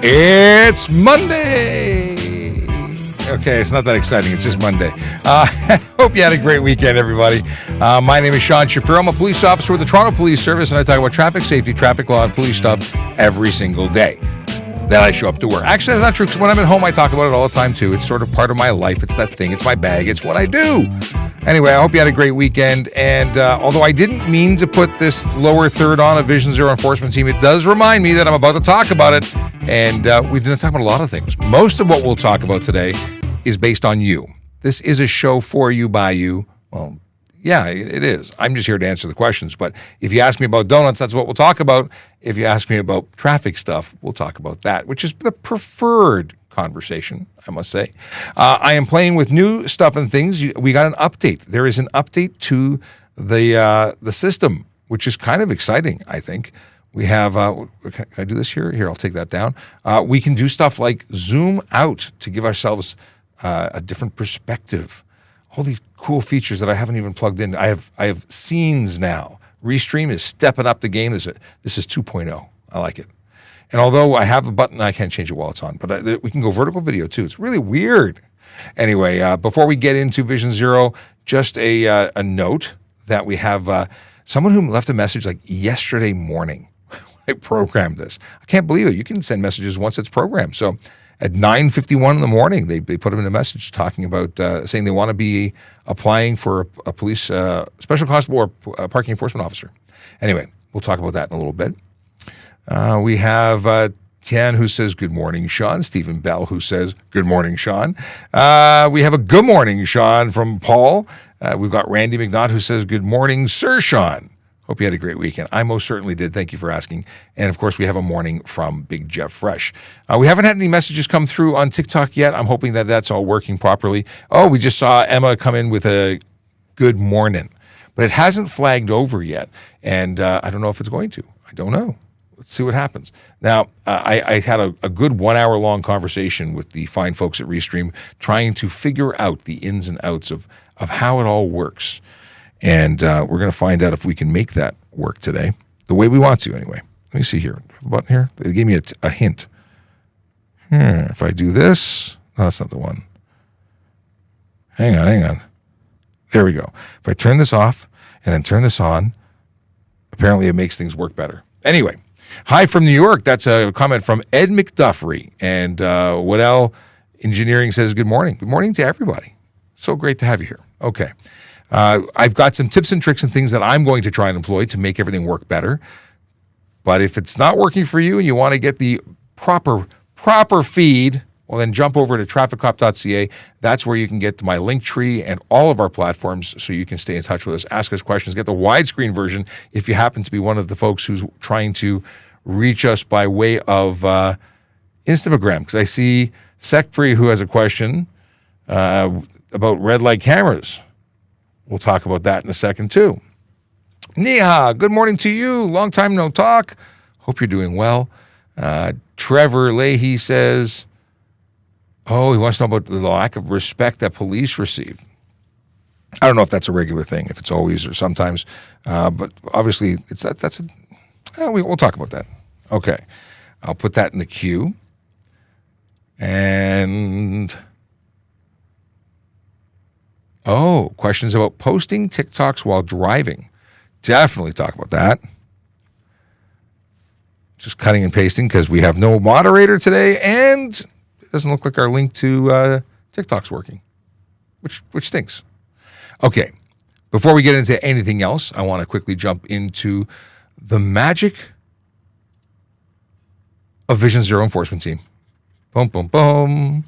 It's Monday. Okay, it's not that exciting. It's just Monday. Hope you had a great weekend, everybody. My name is Sean Shapiro. I'm a police officer with the Toronto Police Service, and I talk about traffic safety, traffic law, and police stuff every single day that I show up to work. Actually, that's not true, because when I'm at home, I talk about it all the time, too. It's sort of part of my life. It's that thing. It's my bag. It's what I do. Anyway, I hope you had a great weekend, and although I didn't mean to put this lower third on a Vision Zero enforcement team, it does remind me that I'm about to talk about it, and we're going to talk about a lot of things. Most of what we'll talk about today is based on you. This is a show for you, by you. Well, yeah, it is. I'm just here to answer the questions, but if you ask me about donuts, that's what we'll talk about. If you ask me about traffic stuff, we'll talk about that, which is the preferred conversation, I must say. I am playing with new stuff and things. We got an update. There is an update to the system, which is kind of exciting, I think. We have, can I do this here? Here, I'll take that down. We can do stuff like zoom out to give ourselves a different perspective. All these cool features that I haven't even plugged in. I have scenes now. Restream is stepping up the game. This is 2.0. I like it. And although I have a button, I can't change it while it's on. But we can go vertical video, too. It's really weird. Anyway, before we get into Vision Zero, just a note that we have someone who left a message like yesterday morning when I programmed this. I can't believe it. You can send messages once it's programmed. So at 9:51 in the morning, they put them in a message talking about saying they want to be applying for a police special constable or a parking enforcement officer. Anyway, we'll talk about that in a little bit. We have Tian who says, good morning, Sean. Stephen Bell who says, good morning, Sean. We have a good morning, Sean, from Paul. We've got Randy McNaught who says, good morning, Sir Sean. Hope you had a great weekend. I most certainly did. Thank you for asking. And, of course, we have a morning from Big Jeff Fresh. We haven't had any messages come through on TikTok yet. I'm hoping that that's all working properly. Oh, we just saw Emma come in with a good morning. But it hasn't flagged over yet. And I don't know if it's going to. I don't know. Let's see what happens. Now, I had a good 1 hour long conversation with the fine folks at Restream trying to figure out the ins and outs of how it all works. And we're going to find out if we can make that work today, the way we want to anyway. Let me see here. A button here? They gave me a hint. If I do this, no, that's not the one. Hang on. There we go. If I turn this off and then turn this on, apparently it makes things work better. Anyway, hi from New York. That's a comment from Ed McDuffrey. And Waddell Engineering says, good morning. Good morning to everybody. So great to have you here. Okay. I've got some tips and tricks and things that I'm going to try and employ to make everything work better. But if it's not working for you and you want to get the proper feed, well, then jump over to TrafficCop.ca. That's where you can get to my link tree and all of our platforms so you can stay in touch with us, ask us questions, get the widescreen version if you happen to be one of the folks who's trying to reach us by way of Instagram. Because I see Sekpri who has a question about red light cameras. We'll talk about that in a second, too. Neha, good morning to you. Long time no talk. Hope you're doing well. Trevor Leahy says, he wants to know about the lack of respect that police receive. I don't know if that's a regular thing, if it's always or sometimes, but obviously we'll talk about that. Okay. I'll put that in the queue. And questions about posting TikToks while driving. Definitely talk about that. Just cutting and pasting because we have no moderator today, and it doesn't look like our link to TikTok's working, which stinks. Okay, before we get into anything else, I want to quickly jump into the magic of Vision Zero Enforcement Team. Boom, boom, boom.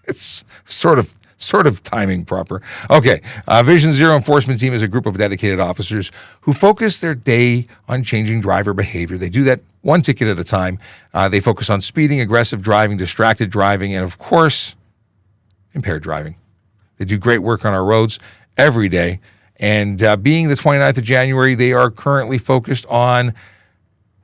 It's sort of timing proper. Okay, Vision Zero Enforcement Team is a group of dedicated officers who focus their day on changing driver behavior. They do that one ticket at a time. They focus on speeding, aggressive driving, distracted driving, and of course, impaired driving. They do great work on our roads every day. And being the 29th of January, they are currently focused on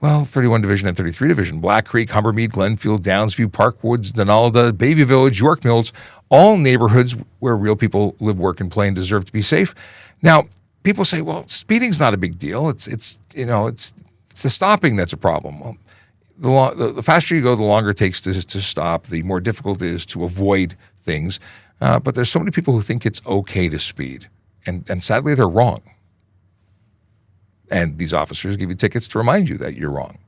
31 Division and 33 Division, Black Creek, Humbermead, Glenfield, Downsview, Parkwoods, Donalda, Bayview Village, York Mills, all neighborhoods where real people live, work, and play and deserve to be safe. Now, people say, well, speeding's not a big deal. It's It's the stopping that's a problem. Well, the faster you go, the longer it takes to stop, the more difficult it is to avoid things. But there's so many people who think it's okay to speed. And sadly, they're wrong. And these officers give you tickets to remind you that you're wrong.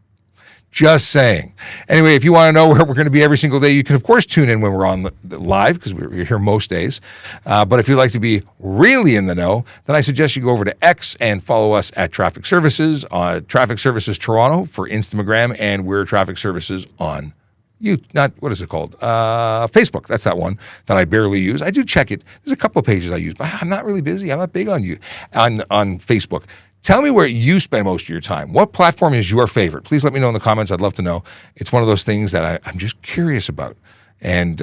Just saying. Anyway, if you want to know where we're going to be every single day, you can, of course, tune in when we're on the live, because we're here most days. But if you'd like to be really in the know, then I suggest you go over to X and follow us at Traffic Services, Traffic Services Toronto for Instagram, and we're Traffic Services on what is it called? Facebook. That's that one that I barely use. I do check it. There's a couple of pages I use, but I'm not really busy. I'm not big on Facebook. Tell me where you spend most of your time. What platform is your favorite? Please let me know in the comments. I'd love to know. It's one of those things that I'm just curious about. And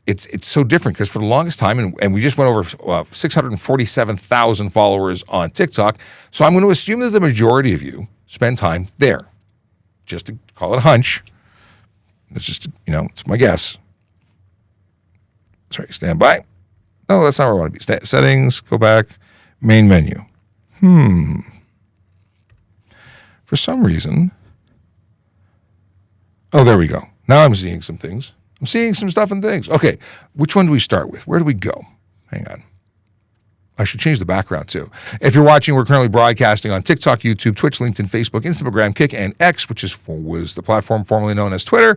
it's so different because for the longest time, and we just went over 647,000 followers on TikTok, so I'm going to assume that the majority of you spend time there. Just to call it a hunch. It's just, it's my guess. Sorry, stand by. No, that's not where I want to be. Settings, go back, main menu. For some reason. Oh, there we go. Now I'm seeing some things. I'm seeing some stuff and things. Okay, which one do we start with? Where do we go? Hang on. I should change the background too. If you're watching, we're currently broadcasting on TikTok, YouTube, Twitch, LinkedIn, Facebook, Instagram, Kick, and X, which was the platform formerly known as Twitter.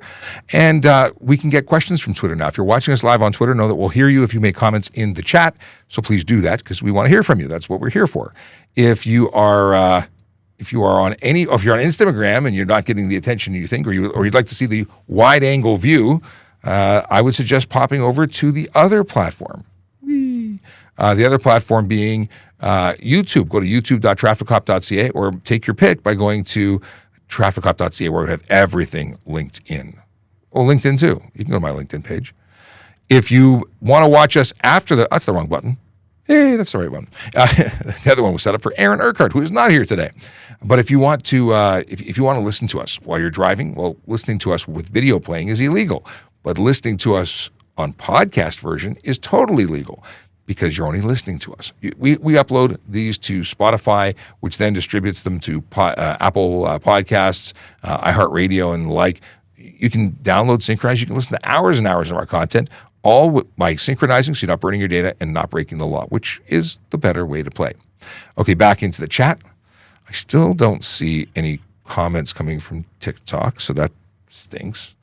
And we can get questions from Twitter now. If you're watching us live on Twitter, know that we'll hear you if you make comments in the chat. So please do that because we want to hear from you. That's what we're here for. If you're on Instagram and you're not getting the attention you think, or you'd like to see the wide angle view, I would suggest popping over to the other platform. The other platform being YouTube. Go to youtube.TrafficCop.ca or take your pick by going to TrafficCop.ca where we have everything linked in. Oh, LinkedIn too. You can go to my LinkedIn page. If you want to watch us after that's the wrong button. Hey, that's the right one. The other one was set up for Aaron Urquhart, who is not here today. But if you want to, if you want to listen to us while you're driving, well, listening to us with video playing is illegal. But listening to us on podcast version is totally legal, because you're only listening to us. We upload these to Spotify, which then distributes them to Apple Podcasts, iHeartRadio, and the like. You can download, synchronize. You can listen to hours and hours of our content, all by synchronizing so you're not burning your data and not breaking the law, which is the better way to play. Okay, back into the chat. I still don't see any comments coming from TikTok, so that stinks.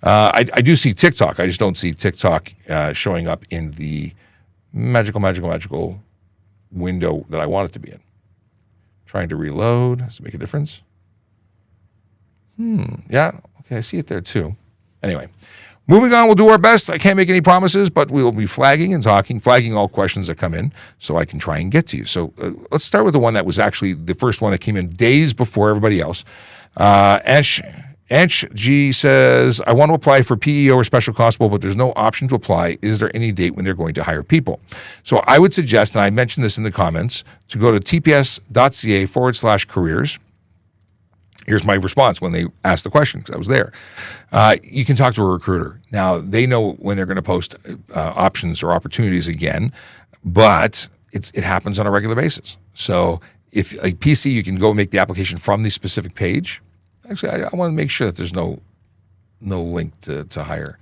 I do see TikTok. I just don't see TikTok showing up in the magical window that I want it to be in. Trying to reload. Does it make a difference? Yeah. Okay, I see it there too. Anyway, moving on, we'll do our best. I can't make any promises, but we'll be flagging all questions that come in so I can try and get to you. So let's start with the one that was actually the first one that came in days before everybody else. Anch G says, I want to apply for PEO or Special Constable, but there's no option to apply. Is there any date when they're going to hire people? So I would suggest, and I mentioned this in the comments, to go to tps.ca/careers. Here's my response when they asked the question, because I was there. You can talk to a recruiter. Now, they know when they're going to post options or opportunities again, but it happens on a regular basis. So if like PC, you can go make the application from the specific page. Actually, I want to make sure that there's no link to hire.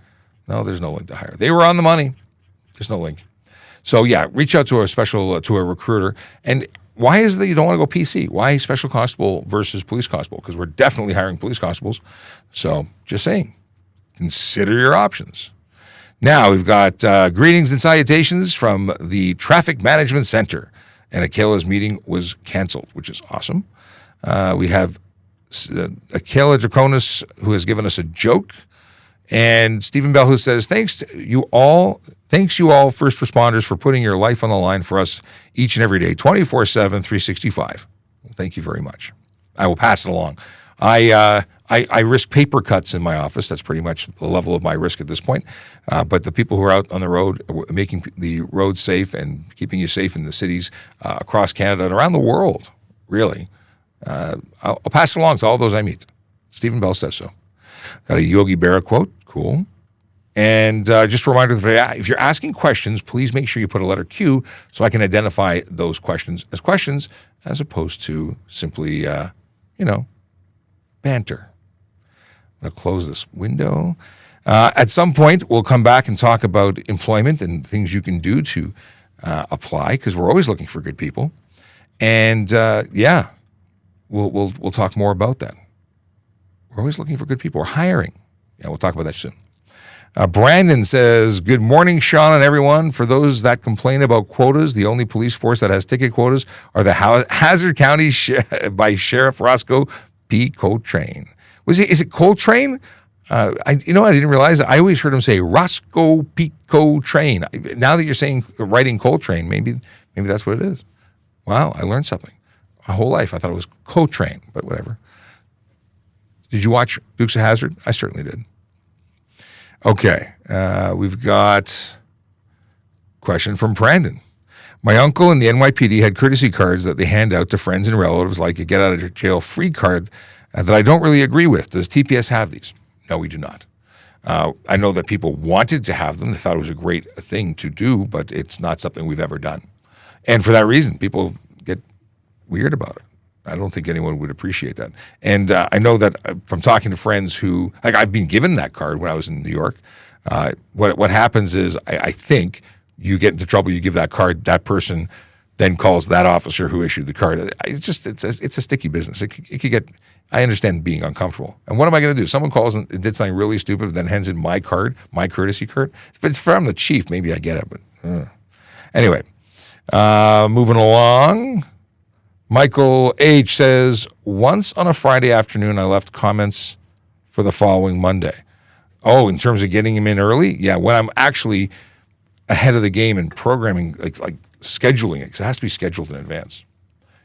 No, there's no link to hire. They were on the money. There's no link. So yeah, reach out to a recruiter. And why is it that you don't want to go PC? Why Special Constable versus Police Constable? Because we're definitely hiring police constables. So just saying, consider your options. Now we've got greetings and salutations from the Traffic Management Center. And Akela's meeting was canceled, which is awesome. We have Akela Draconis, who has given us a joke, and Stephen Bell, who says, thanks you all first responders for putting your life on the line for us each and every day, 24/7, 365. Well, thank you very much. I will pass it along. I risk paper cuts in my office. That's pretty much the level of my risk at this point. But the people who are out on the road, making the roads safe and keeping you safe in the cities across Canada and around the world, really, I'll pass it along to all those I meet. Stephen Bell says so. Got a Yogi Berra quote. Cool. And just a reminder, if you're asking questions, please make sure you put a letter Q so I can identify those questions as opposed to simply, banter. I'm going to close this window. At some point, we'll come back and talk about employment and things you can do to apply, because we're always looking for good people. And we'll talk more about that. We're always looking for good people. We're hiring. Yeah, we'll talk about that soon. Brandon says, good morning, Sean and everyone. For those that complain about quotas, the only police force that has ticket quotas are the Hazard County by Sheriff Roscoe P. Coltrane. Is it Coltrane? I didn't realize that. I always heard him say Roscoe P. Coltrane. Now that you're saying writing Coltrane, maybe that's what it is. Wow, I learned something. My whole life I thought it was Coltrane, but whatever. Did you watch Dukes of Hazzard? I certainly did. Okay, we've got a question from Brandon. My uncle and the NYPD had courtesy cards that they hand out to friends and relatives, like a get-out-of-jail-free card that I don't really agree with. Does TPS have these? No, we do not. I know that people wanted to have them. They thought it was a great thing to do, but it's not something we've ever done. And for that reason, people get weird about it. I don't think anyone would appreciate that. And I know that from talking to friends who, like, I've been given that card when I was in New York. What happens is I think you get into trouble, you give that card, that person then calls that officer who issued the card. It's a sticky business. It could get, I understand being uncomfortable. And what am I going to do? Someone calls and did something really stupid, but then hands in my card, my courtesy card. If it's from the chief, maybe I get it. But anyway, moving along. Michael H. says, once on a Friday afternoon, I left comments for the following Monday. Oh, in terms of getting him in early? Yeah, when I'm actually ahead of the game and programming, like scheduling it, because it has to be scheduled in advance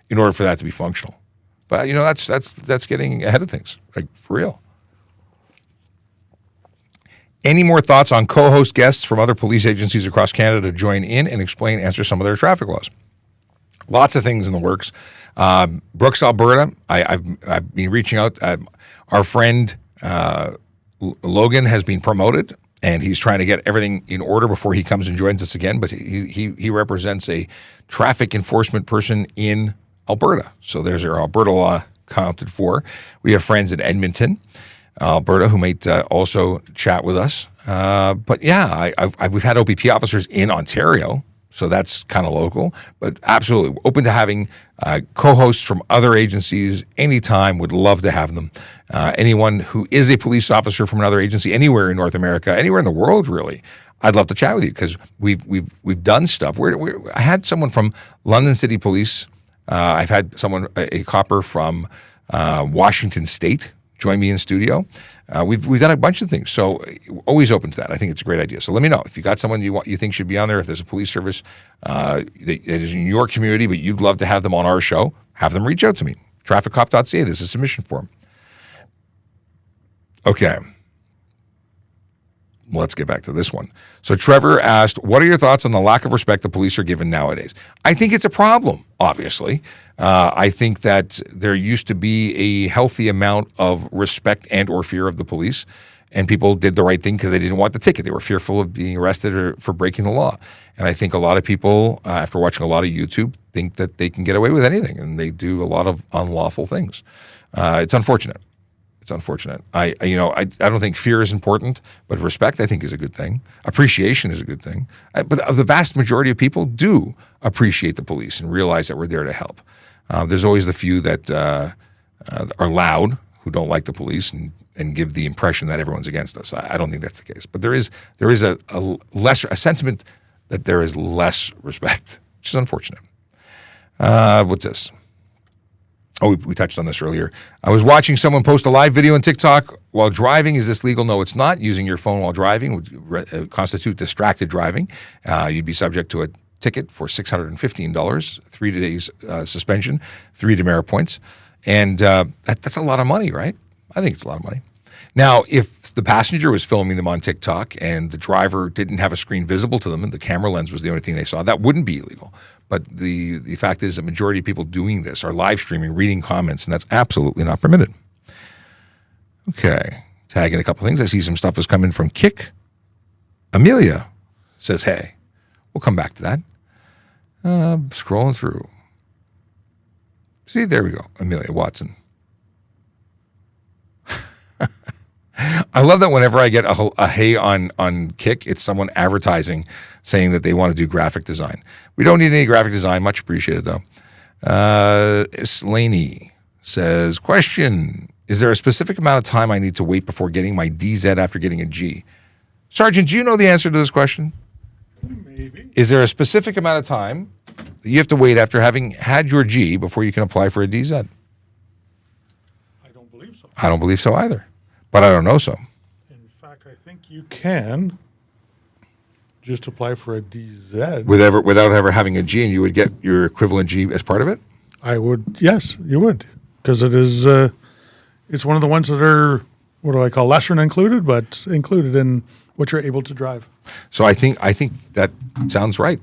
in order for that to be functional. But, that's getting ahead of things, like, for real. Any more thoughts on co-host guests from other police agencies across Canada to join in and answer some of their traffic laws? Lots of things in the works. Brooks, Alberta, I've been reaching out. Our friend Logan has been promoted, and he's trying to get everything in order before he comes and joins us again. But he represents a traffic enforcement person in Alberta. So there's our Alberta law counted for. We have friends in Edmonton, Alberta, who might also chat with us. But yeah, we've had OPP officers in Ontario. So that's kind of local, but absolutely open to having co-hosts from other agencies anytime. Would love to have them. Anyone who is a police officer from another agency anywhere in North America, anywhere in the world, really, I'd love to chat with you, because we've done stuff. I had someone from London City Police. I've had a copper from Washington State join me in studio. We've done a bunch of things, so always open to that. I think it's a great idea. So let me know if you got someone you think should be on there. If there's a police service that is in your community, but you'd love to have them on our show, have them reach out to me. TrafficCop.ca. There's a submission form. Okay. Let's get back to this one. So Trevor asked, what are your thoughts on the lack of respect the police are given nowadays? I think it's a problem, obviously. I think that there used to be a healthy amount of respect and or fear of the police, and people did the right thing because they didn't want the ticket. They were fearful of being arrested or for breaking the law. And I think a lot of people, after watching a lot of YouTube, think that they can get away with anything, and they do a lot of unlawful things. It's unfortunate. It's unfortunate. I don't think fear is important, but respect, I think, is a good thing. Appreciation is a good thing. But the vast majority of people do appreciate the police and realize that we're there to help. There's always the few that are loud, who don't like the police and give the impression that everyone's against us. I don't think that's the case. But there is a sentiment that there is less respect, which is unfortunate. What's this? Oh, we touched on this earlier. I was watching someone post a live video on TikTok while driving. Is this legal? No, it's not. Using your phone while driving would constitute distracted driving. You'd be subject to a ticket for $615, 3 days suspension, 3 demerit points. And that's a lot of money, right? I think it's a lot of money. Now, if the passenger was filming them on TikTok and the driver didn't have a screen visible to them and the camera lens was the only thing they saw, that wouldn't be illegal. But the fact is the majority of people doing this are live streaming, reading comments, and that's absolutely not permitted. Okay, tagging a couple things. I see some stuff has come in from Kick. Amelia says, hey. We'll come back to that. Scrolling through. See, there we go. Amelia Watson. I love that whenever I get a hey on Kick, it's someone advertising saying that they want to do graphic design. We don't need any graphic design. Much appreciated, though. Slaney says, question, is there a specific amount of time I need to wait before getting my DZ after getting a G? Sergeant, do you know the answer to this question? Maybe. Is there a specific amount of time that you have to wait after having had your G before you can apply for a DZ? I don't believe so. I don't believe so either, but I don't know so. In fact, I think you can just apply for a DZ. Without ever having a G, and you would get your equivalent G as part of it? I would, yes, you would. Because it is, it's one of the ones that are, what do I call, lesser than included, but included in what you're able to drive. So I think that sounds right.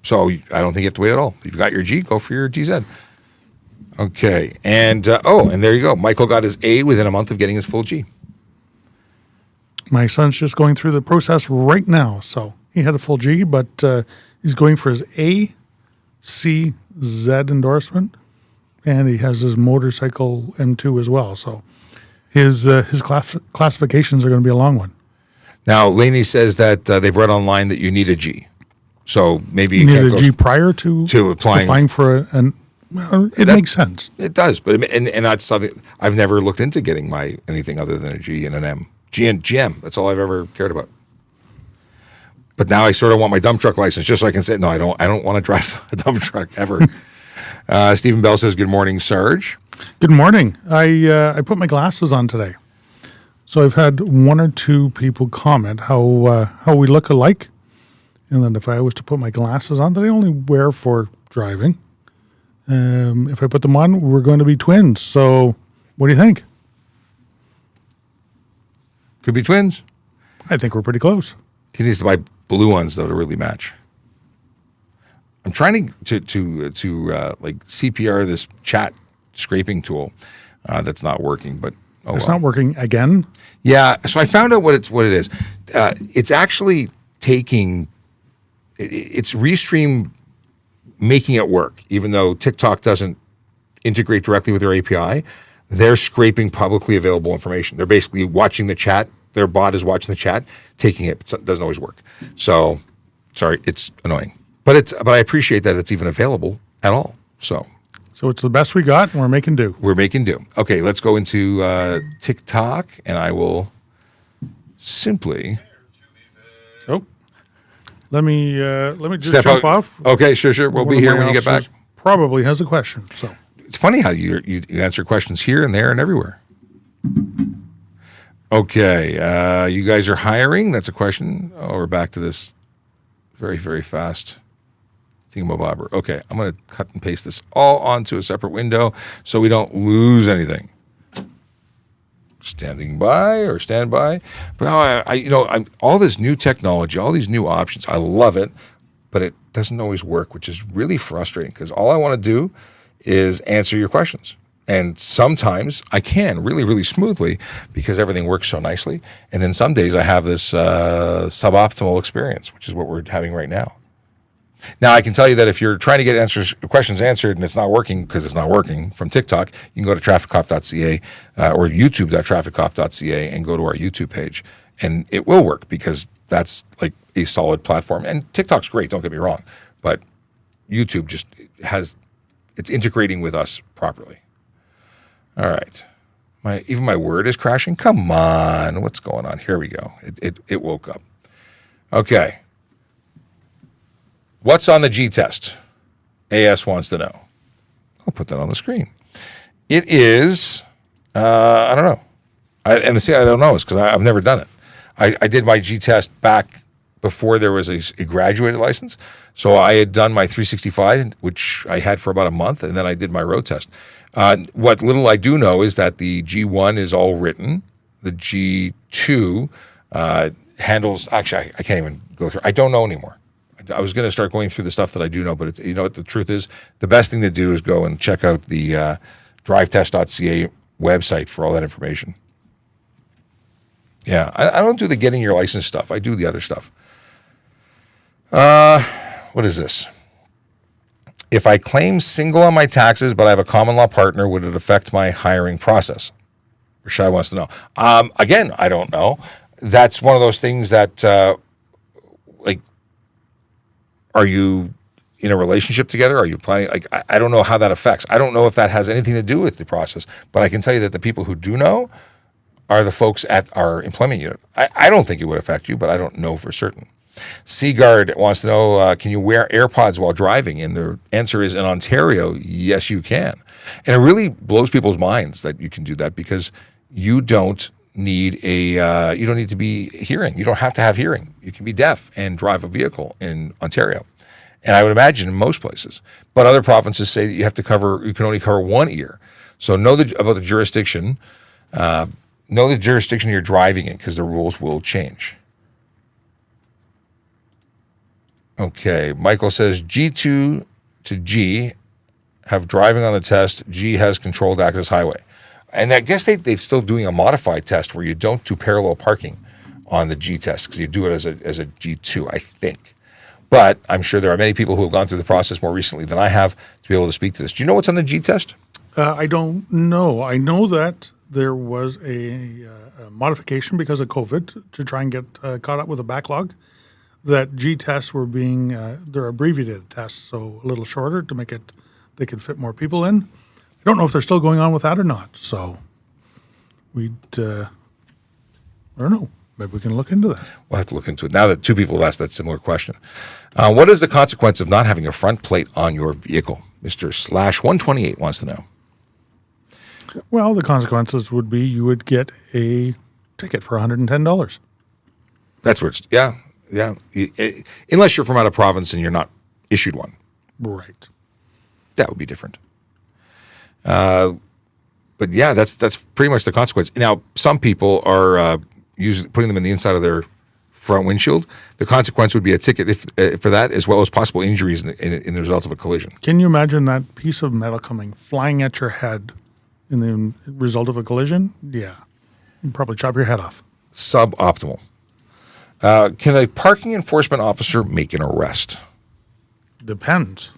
So I don't think you have to wait at all. You've got your G, go for your DZ. Okay, and and there you go. Michael got his A within a month of getting his full G. My son's just going through the process right now, so he had a full G, but he's going for his A, C, Z endorsement, and he has his motorcycle M2 as well. So his classifications are going to be a long one. Now, Laney says that they've read online that you need a G. So maybe you need a G prior to applying for an. Well, it makes sense. It does, but and that's something I've never looked into getting anything other than a G and an M. G and GM. That's all I've ever cared about. But now I sort of want my dump truck license just so I can say no. I don't want to drive a dump truck ever. Stephen Bell says, "Good morning, Sarge." Good morning. I put my glasses on today, so I've had one or two people comment how we look alike, and then if I was to put my glasses on that I only wear for driving. If I put them on, we're going to be twins. So what do you think? Could be twins. I think we're pretty close. He needs to buy blue ones, though, to really match. I'm trying to like CPR this chat scraping tool that's not working, but it's not working again? Yeah, so I found out what it is. It's actually it's Restream making it work, even though TikTok doesn't integrate directly with their API. They're scraping publicly available information. They're basically watching the chat. Their bot is watching the chat, taking it. But it doesn't always work. So, sorry, it's annoying. But I appreciate that it's even available at all. So it's the best we got, and we're making do. We're making do. Okay, let's go into TikTok, and I will simply. Oh. Let me just jump off. Okay, sure. We'll be here when you get back. Probably has a question. So it's funny how you answer questions here and there and everywhere. Okay, you guys are hiring. That's a question. Oh, we're back to this very, very fast thingamabobber. Okay, I'm going to cut and paste this all onto a separate window so we don't lose anything. Stand by. But I'm all this new technology, all these new options. I love it, but it doesn't always work, which is really frustrating because all I want to do is answer your questions. And sometimes I can really, really smoothly because everything works so nicely. And then some days I have this suboptimal experience, which is what we're having right now. Now, I can tell you that if you're trying to get questions answered and it's not working because it's not working from TikTok, you can go to TrafficCop.ca or YouTube.TrafficCop.ca and go to our YouTube page. And it will work because that's like a solid platform. And TikTok's great, don't get me wrong. But YouTube just it's integrating with us properly. All right. Even my Word is crashing. Come on. What's going on? Here we go. It woke up. Okay. What's on the G test? AS wants to know. I'll put that on the screen. It is, I don't know. I don't know is because I've never done it. I did my G test back before there was a graduated license. So I had done my 365, which I had for about a month, and then I did my road test. What little I do know is that the G1 is all written. The G2 handles, actually, I can't even go through. I don't know anymore. I was going to start going through the stuff that I do know, but it's, you know what the truth is? The best thing to do is go and check out the drivetest.ca website for all that information. Yeah, I don't do the getting your license stuff. I do the other stuff. What is this? If I claim single on my taxes, but I have a common law partner, would it affect my hiring process? Rashad wants to know. Again, I don't know. That's one of those things that, like, are you in a relationship together? Are you planning? Like, I don't know how that affects. I don't know if that has anything to do with the process, but I can tell you that the people who do know are the folks at our employment unit. I don't think it would affect you, but I don't know for certain. Seagard wants to know, can you wear AirPods while driving? And the answer is, in Ontario, yes, you can. And it really blows people's minds that you can do that, because you don't need you don't need to be hearing. You don't have to have hearing. You can be deaf and drive a vehicle in Ontario. And I would imagine in most places. But other provinces say that you can only cover one ear. So know about the jurisdiction. Know the jurisdiction you're driving in, because the rules will change. Okay, Michael says G2 to G have driving on the test. G has controlled access highway. And I guess they're still doing a modified test where you don't do parallel parking on the G test, because you do it as a G2, I think. But I'm sure there are many people who have gone through the process more recently than I have to be able to speak to this. Do you know what's on the G test? I don't know. I know that there was a modification because of COVID to try and get caught up with a backlog. That G tests were being, they're abbreviated tests, so a little shorter to make it, they could fit more people in. I don't know if they're still going on with that or not. So I don't know. Maybe we can look into that. We'll have to look into it. Now that two people have asked that similar question. What is the consequence of not having a front plate on your vehicle? Mr. Slash 128 wants to know. Well, the consequences would be you would get a ticket for $110. That's where it's, yeah. Unless you're from out of province and you're not issued one. Right. That would be different. But yeah, that's pretty much the consequence. Now, some people are putting them in the inside of their front windshield. The consequence would be a ticket for that, as well as possible injuries in the result of a collision. Can you imagine that piece of metal flying at your head in the result of a collision? Yeah. You'd probably chop your head off. Suboptimal. Can a parking enforcement officer make an arrest? Depends.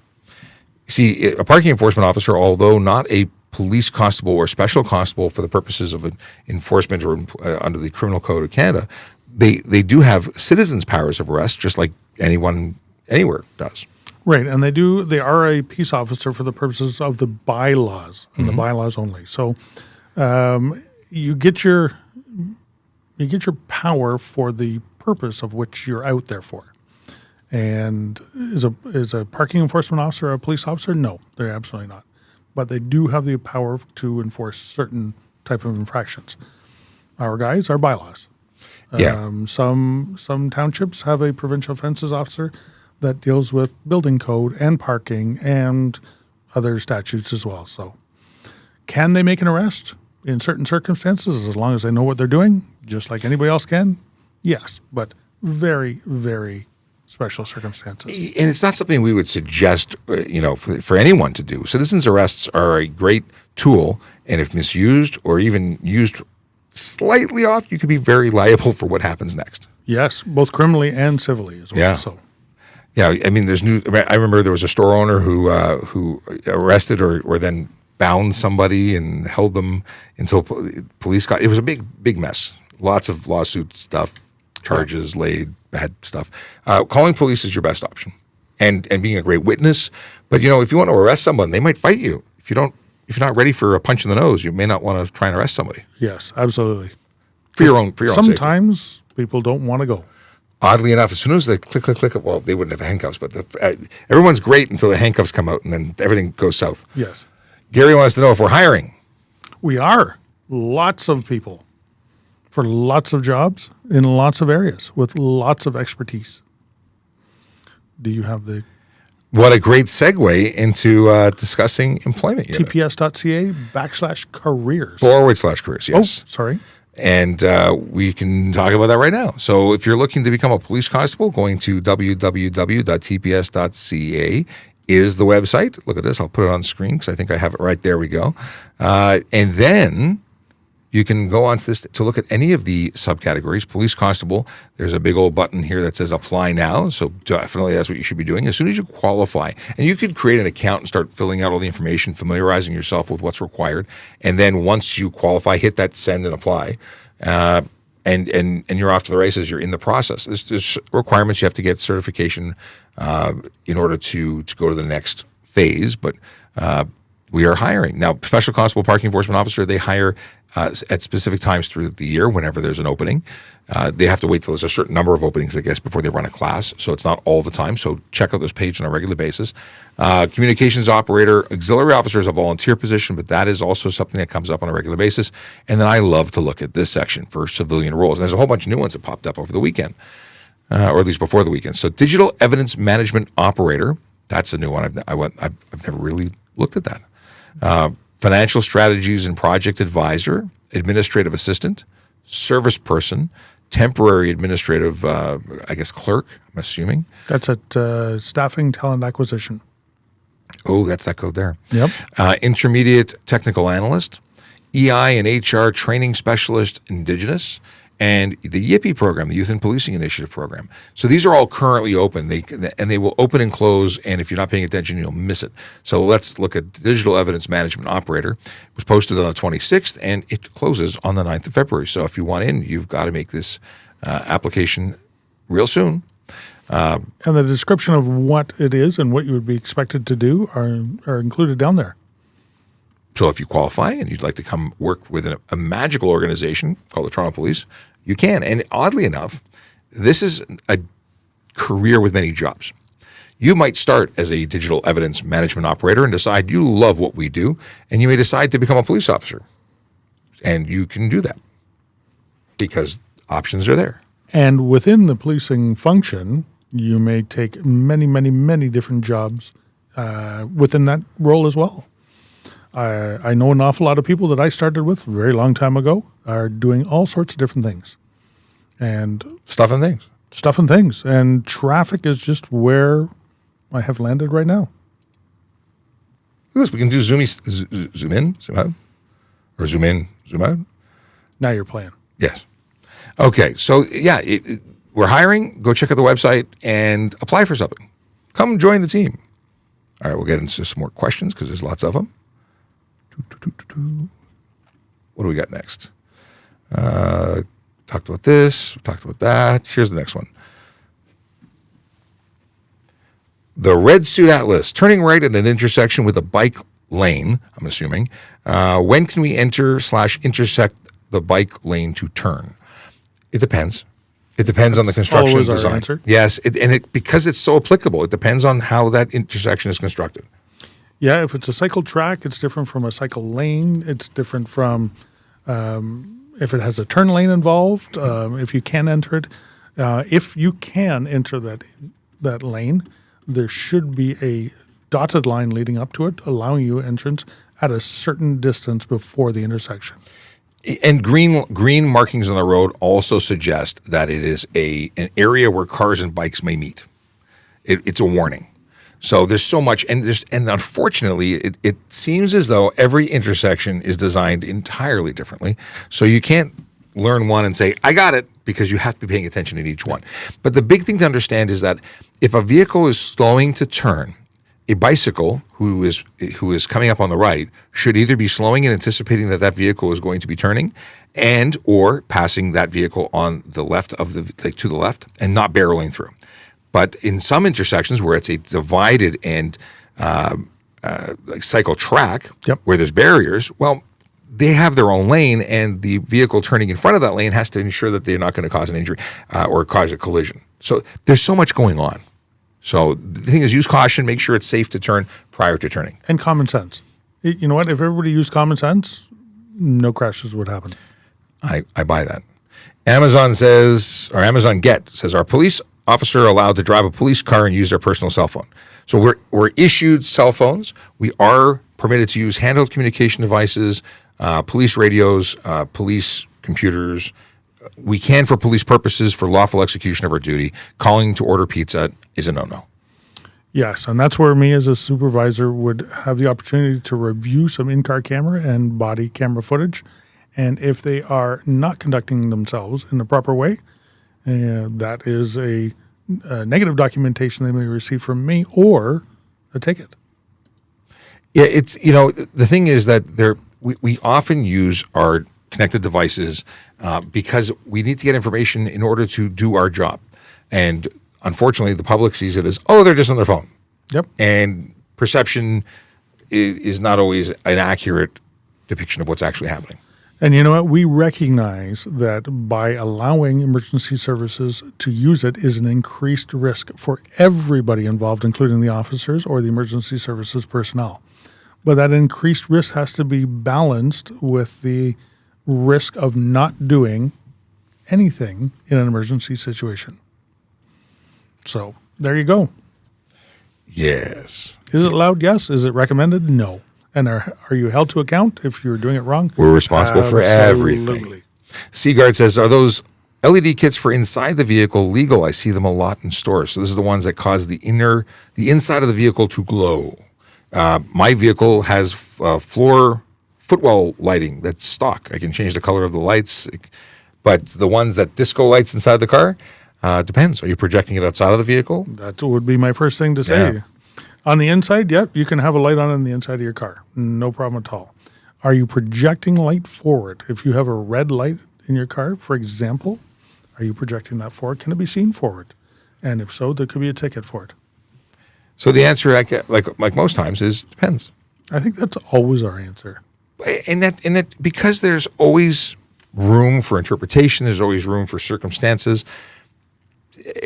See, a parking enforcement officer, although not a police constable or special constable for the purposes of enforcement or under the Criminal Code of Canada, they do have citizens' powers of arrest, just like anyone anywhere does. Right, and they are a peace officer for the purposes of the bylaws, and the bylaws only. So you get your power for the purpose of which you're out there for. And is a parking enforcement officer a police officer? No, they're absolutely not. But they do have the power to enforce certain type of infractions. Our guys are bylaws. Yeah. Some townships have a provincial offences officer that deals with building code and parking and other statutes as well. So can they make an arrest in certain circumstances as long as they know what they're doing, just like anybody else can? Yes, but very, very special circumstances. And it's not something we would suggest, for anyone to do. Citizens' arrests are a great tool, and if misused or even used slightly off, you could be very liable for what happens next. Yes, both criminally and civilly as well. Yeah. So. Yeah, I mean, I remember there was a store owner who arrested or then bound somebody and held them until police got. It was a big mess. Lots of lawsuit stuff, charges laid, bad stuff. Calling police is your best option, and being a great witness. But if you want to arrest someone, they might fight you. If you're not ready for a punch in the nose, you may not want to try and arrest somebody. Yes, absolutely. For your own safety. Sometimes people don't want to go. Oddly enough, as soon as they click, well, they wouldn't have handcuffs, but everyone's great until the handcuffs come out, and then everything goes south. Yes. Gary wants to know if we're hiring. We are. Lots of people for lots of jobs in lots of areas with lots of expertise. Do you have the... What a great segue into discussing employment. TPS.ca/careers. /careers, yes. Oh, sorry. And we can talk about that right now. So if you're looking to become a police constable, going to www.tps.ca is the website. Look at this. I'll put it on screen because I think I have it right. There we go. And then You can go on to this to look at any of the subcategories. Police constable, there's a big old button here that says apply now. So definitely that's what you should be doing as soon as you qualify. And you could create an account and start filling out all the information, familiarizing yourself with what's required. And then once you qualify, hit that send and apply. And you're off to the races. You're in the process. There's requirements. You have to get certification in order to go to the next phase. But we are hiring. Now, Special Constable Parking Enforcement Officer, they hire at specific times through the year whenever there's an opening. They have to wait till there's a certain number of openings, I guess, before they run a class. So it's not all the time. So check out this page on a regular basis. Communications Operator, Auxiliary Officer is a volunteer position, but that is also something that comes up on a regular basis. And then I love to look at this section for civilian roles. And there's a whole bunch of new ones that popped up over the weekend, or at least before the weekend. So Digital Evidence Management Operator, that's a new one. I've never really looked at that. Financial Strategies and Project Advisor, Administrative Assistant, Service Person, Temporary Administrative, Clerk, I'm assuming. That's at Staffing Talent Acquisition. Oh, that's that code there. Yep. Intermediate Technical Analyst, EI and HR Training Specialist, Indigenous, and the YIPI program, the Youth in Policing Initiative program. So these are all currently open. They will open and close, and if you're not paying attention, you'll miss it. So let's look at Digital Evidence Management Operator. It was posted on the 26th, and it closes on the 9th of February. So if you want in, you've got to make this application real soon. And the description of what it is and what you would be expected to do are included down there. So if you qualify and you'd like to come work with a magical organization called the Toronto Police, you can. And oddly enough, this is a career with many jobs. You might start as a digital evidence management operator and decide you love what we do, and you may decide to become a police officer. And you can do that because options are there. And within the policing function, you may take many, many, many different jobs within that role as well. I know an awful lot of people that I started with a very long time ago are doing all sorts of different things. And Stuff and things. And traffic is just where I have landed right now. Look at this. We can do zoom in, zoom out, or zoom in, zoom out. Now you're playing. Yes. Okay. So, yeah, we're hiring. Go check out the website and apply for something. Come join the team. All right, we'll get into some more questions because there's lots of them. What do we got next? Talked about this. We talked about that. Here's the next one. The Red Suit Atlas, turning right at an intersection with a bike lane, I'm assuming. When can we enter/intersect the bike lane to turn? It depends. It depends on the construction always design. Our answer. Yes, because it's so applicable, it depends on how that intersection is constructed. Yeah, if it's a cycle track, it's different from a cycle lane. It's different from if it has a turn lane involved, if you can enter it. If you can enter that lane, there should be a dotted line leading up to it, allowing you entrance at a certain distance before the intersection. And green markings on the road also suggest that it is an area where cars and bikes may meet. It's a warning. So there's so much, and unfortunately, it seems as though every intersection is designed entirely differently. So you can't learn one and say, I got it, because you have to be paying attention in each one. But the big thing to understand is that if a vehicle is slowing to turn, a bicycle who is coming up on the right should either be slowing and anticipating that vehicle is going to be turning, and or passing that vehicle on the left to the left and not barreling through. But in some intersections where it's a divided and cycle track, where there's barriers, well, they have their own lane, and the vehicle turning in front of that lane has to ensure that they're not going to cause an injury or cause a collision. So there's so much going on. So the thing is, use caution, make sure it's safe to turn prior to turning. And common sense. You know what? If everybody used common sense, no crashes would happen. I buy that. Amazon Get says, our police officer allowed to drive a police car and use their personal cell phone. So we're issued cell phones. We are permitted to use handheld communication devices, police radios, police computers. We can for police purposes, for lawful execution of our duty. Calling to order pizza is a no-no. Yes, and that's where me as a supervisor would have the opportunity to review some in-car camera and body camera footage And if they are not conducting themselves in the proper way, that is a negative documentation they may receive from me or a ticket. Yeah, it's, the thing is that we often use our connected devices because we need to get information in order to do our job. And unfortunately, the public sees it as, they're just on their phone. Yep. And perception is not always an accurate depiction of what's actually happening. And you know what? We recognize that by allowing emergency services to use it is an increased risk for everybody involved, including the officers or the emergency services personnel. But that increased risk has to be balanced with the risk of not doing anything in an emergency situation. So there you go. Yes. Is it allowed? Yes. Is it recommended? No. And are you held to account if you're doing it wrong? We're responsible for everything. Seagard says, are those LED kits for inside the vehicle legal? I see them a lot in stores. So this is the ones that cause the inside of the vehicle to glow. My vehicle has floor footwell lighting that's stock. I can change the color of the lights. But the ones that disco lights inside the car, depends. Are you projecting it outside of the vehicle? That would be my first thing to say. Yeah. On the inside, yep, you can have a light on the inside of your car. No problem at all. Are you projecting light forward? If you have a red light in your car, for example, are you projecting that forward? Can it be seen forward? And if so, there could be a ticket for it. So the answer, like most times, is depends. I think that's always our answer. And that because there's always room for interpretation, there's always room for circumstances,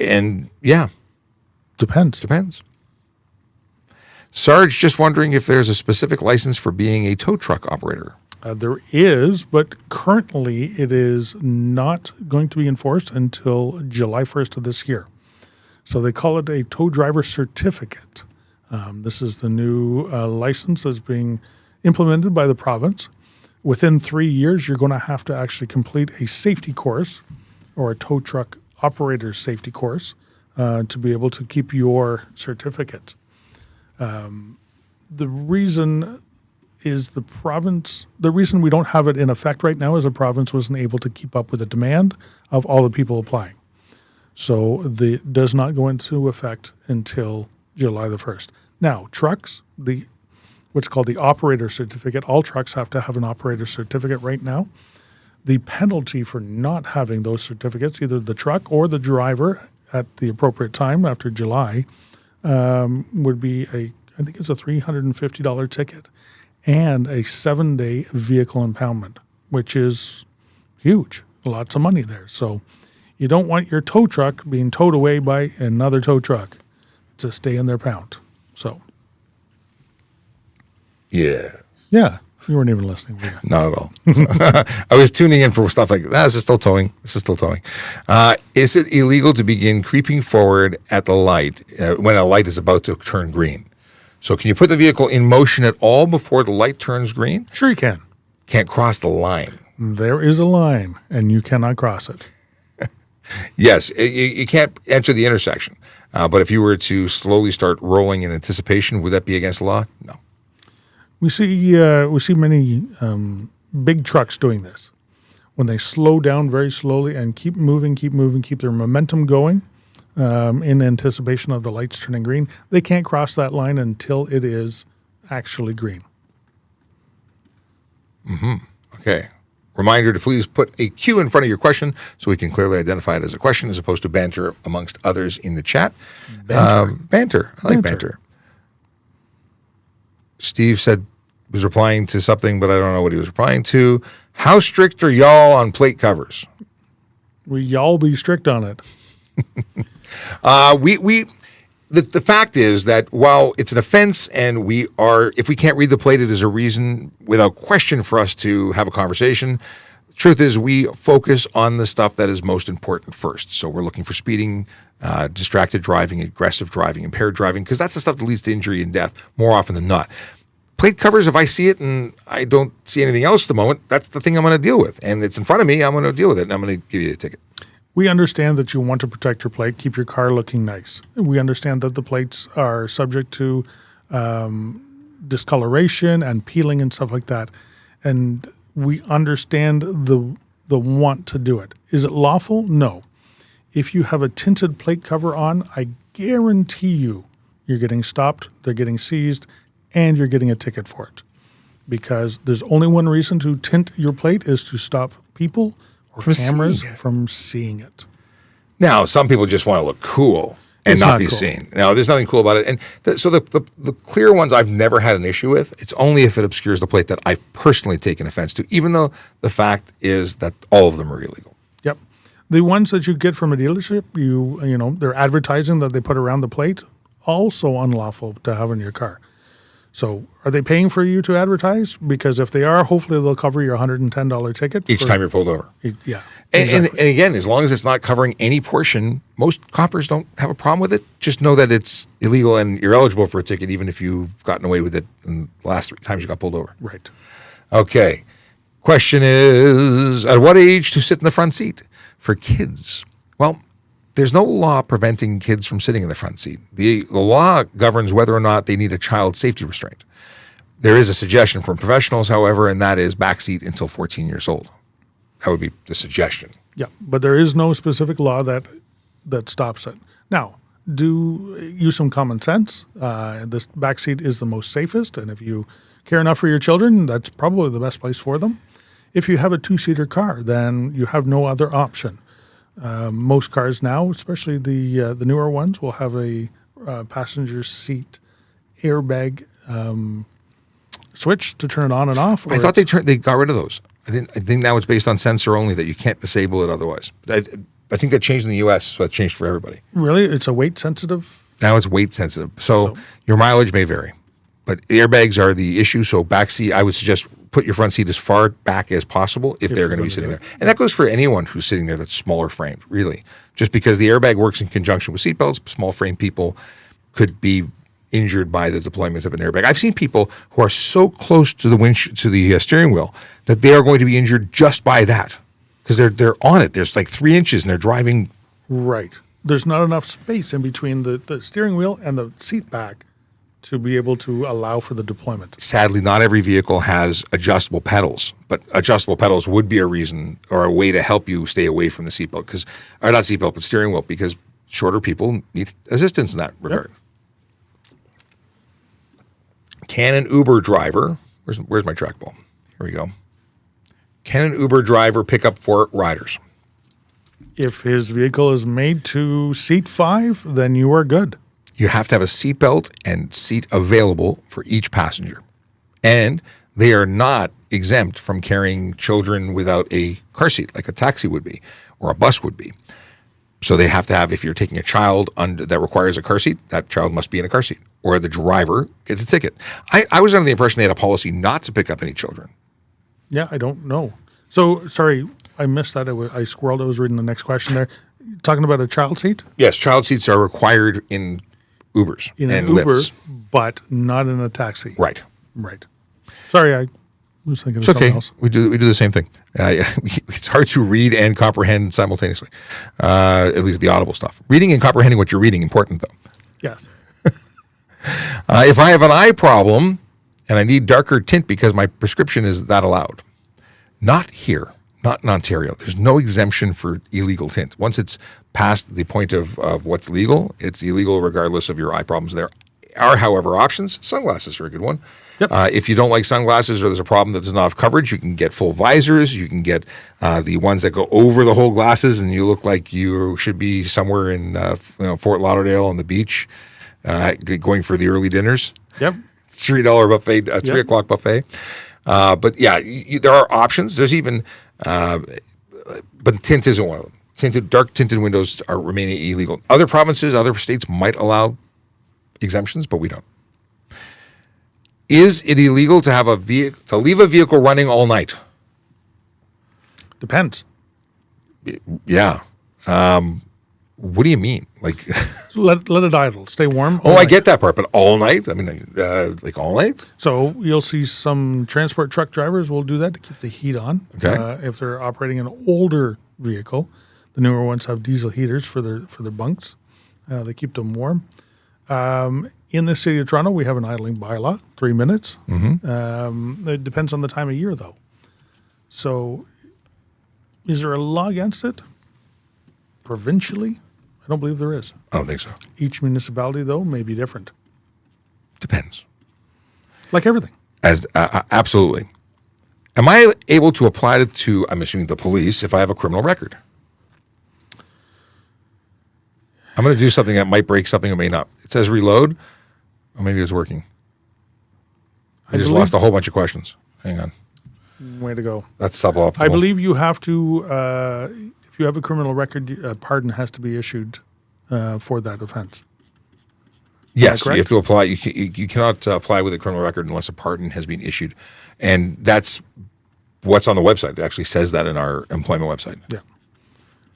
and depends. Sarge, just wondering if there's a specific license for being a tow truck operator. There is, but currently it is not going to be enforced until July 1st of this year. So they call it a tow driver certificate. This is the new license that's being implemented by the province. Within 3 years, you're going to have to actually complete a safety course or a tow truck operator safety course to be able to keep your certificate. The reason is the reason we don't have it in effect right now is the province wasn't able to keep up with the demand of all the people applying. So it does not go into effect until July the 1st. Now, trucks, what's called the operator certificate, all trucks have to have an operator certificate right now. The penalty for not having those certificates, either the truck or the driver at the appropriate time after July, would be I think it's a $350 ticket and a 7-day vehicle impoundment, which is huge. Lots of money there. So you don't want your tow truck being towed away by another tow truck to stay in their pound. So. Yeah. Yeah. You weren't even listening, were you? Not at all. I was tuning in for stuff like, this is still towing. Is it illegal to begin creeping forward at the light when a light is about to turn green? So can you put the vehicle in motion at all before the light turns green? Sure you can. Can't cross the line. There is a line, and you cannot cross it. Yes, you can't enter the intersection. But if you were to slowly start rolling in anticipation, would that be against the law? No. We see many big trucks doing this. When they slow down very slowly and keep moving, keep their momentum going in anticipation of the lights turning green, they can't cross that line until it is actually green. Mm-hmm. Okay. Reminder to please put a Q in front of your question so we can clearly identify it as a question as opposed to banter amongst others in the chat. Banter. I like banter. Steve was replying to something, but I don't know what he was replying to. How strict are y'all on plate covers? Y'all be strict on it. The fact is that while it's an offense and if we can't read the plate, it is a reason without question for us to have a conversation. The truth is we focus on the stuff that is most important first. So we're looking for speeding, distracted driving, aggressive driving, impaired driving, because that's the stuff that leads to injury and death more often than not. Plate covers, if I see it and I don't see anything else at the moment, that's the thing I'm going to deal with. And it's in front of me, I'm going to deal with it, and I'm going to give you a ticket. We understand that you want to protect your plate, keep your car looking nice. We understand that the plates are subject to discoloration and peeling and stuff like that. And we understand the want to do it. Is it lawful? No. If you have a tinted plate cover on, I guarantee you're getting stopped, they're getting seized, and you're getting a ticket for it. Because there's only one reason to tint your plate is to stop people or cameras from seeing it. Now, some people just want to look cool and It's not not be cool. seen. Now, there's nothing cool about it. And so the clear ones I've never had an issue with. It's only if it obscures the plate that I've personally taken offense to, even though the fact is that all of them are illegal. Yep. The ones that you get from a dealership, you know, they're advertising that they put around the plate, also unlawful to have in your car. So are they paying for you to advertise? Because if they are, hopefully they'll cover your $110 ticket. Each time you're pulled over. Yeah. And Exactly. again, as long as it's not covering any portion, most coppers don't have a problem with it. Just know that it's illegal and you're eligible for a ticket, even if you've gotten away with it in the last 3 times you got pulled over. Right. Okay. Question is, at what age to sit in the front seat? For kids, well, there's no law preventing kids from sitting in the front seat. The law governs whether or not they need a child safety restraint. There is a suggestion from professionals, however, and that is backseat until 14 years old. That would be the suggestion. Yeah. But there is no specific law that stops it. Now, use some common sense. This back seat is the most safest, and if you care enough for your children, that's probably the best place for them. If you have a 2-seater car, then you have no other option. Most cars now, especially the newer ones, will have a passenger seat airbag switch to turn it on and off. I thought they got rid of those. I think now it's based on sensor only, that you can't disable it otherwise. I think that changed in the U.S., so it changed for everybody. Really, it's a weight sensitive. Now it's weight sensitive, so your mileage may vary. But airbags are the issue, so backseat, I would suggest put your front seat as far back as possible if they're going to be sitting there. And that goes for anyone who's sitting there that's smaller framed, really. Just because the airbag works in conjunction with seatbelts, small frame people could be injured by the deployment of an airbag. I've seen people who are so close to the steering wheel that they are going to be injured just by that, because they're on it. There's like 3 inches and they're driving. Right. There's not enough space in between the steering wheel and the seat back to be able to allow for the deployment. Sadly, not every vehicle has adjustable pedals, but adjustable pedals would be a reason or a way to help you stay away from the seatbelt, or not seatbelt, but steering wheel, because shorter people need assistance in that regard. Yep. Can an Uber driver, where's my trackball? Here we go. Can an Uber driver pick up 4 riders? If his vehicle is made to seat 5, then you are good. You have to have a seatbelt and seat available for each passenger. And they are not exempt from carrying children without a car seat, like a taxi would be or a bus would be. So they have to have, if you're taking a child that requires a car seat, that child must be in a car seat, or the driver gets a ticket. I was under the impression they had a policy not to pick up any children. Yeah, I don't know. So, sorry, I missed that. I squirreled. I was reading the next question there. Talking about a child seat? Yes, child seats are required in Ubers In and an Uber, Lyfts. but not in a taxi. Right. Right. Sorry, I was thinking of It's okay. something else. We do the same thing. It's hard to read and comprehend simultaneously, at least the audible stuff. Reading and comprehending what you're reading, important though. Yes. If I have an eye problem and I need darker tint because my prescription is that allowed. Not here, not in Ontario. There's no exemption for illegal tint. Once it's past the point of what's legal, it's illegal regardless of your eye problems. There are, however, options. Sunglasses are a good one. Yep. If you don't like sunglasses or there's a problem that does not have coverage, you can get full visors. You can get the ones that go over the whole glasses and you look like you should be somewhere in Fort Lauderdale on the beach going for the early dinners. Yep. $3 buffet, 3 o'clock buffet. But yeah, there are options. There's even, but tint isn't one of them. Dark tinted windows are remaining illegal. Other provinces, other states might allow exemptions, but we don't. Is it illegal to have to leave a vehicle running all night? Depends. Yeah. What do you mean? Like, So let it idle. Stay warm. I get that part, but all night? I mean, like all night? So you'll see some transport truck drivers will do that to keep the heat on. Okay. If they're operating an older vehicle, the newer ones have diesel heaters for their bunks. They keep them warm. In the city of Toronto, we have an idling bylaw, 3 minutes. Mm-hmm. It depends on the time of year, though. So is there a law against it? Provincially? I don't believe there is. I don't think so. Each municipality, though, may be different. Depends. Like everything. Absolutely. Am I able to apply it to, I'm assuming, the police if I have a criminal record? I'm going to do something that might break something or may not. It says reload, or maybe it's working. I just lost a whole bunch of questions. Hang on. Way to go. That's suboptimal. I believe you have to, if you have a criminal record, a pardon has to be issued for that offense. Yes, you have to apply. You cannot apply with a criminal record unless a pardon has been issued. And that's what's on the website. It actually says that in our employment website. Yeah.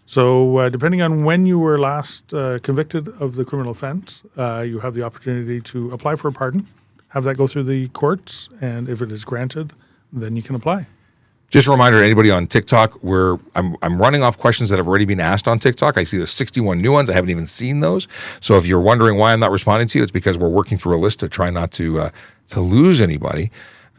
So depending on when you were last convicted of the criminal offense, you have the opportunity to apply for a pardon, have that go through the courts, and if it is granted, then you can apply. Just a reminder to anybody on TikTok, I'm running off questions that have already been asked on TikTok. I see there's 61 new ones. I haven't even seen those. So if you're wondering why I'm not responding to you, it's because we're working through a list to try not to lose anybody.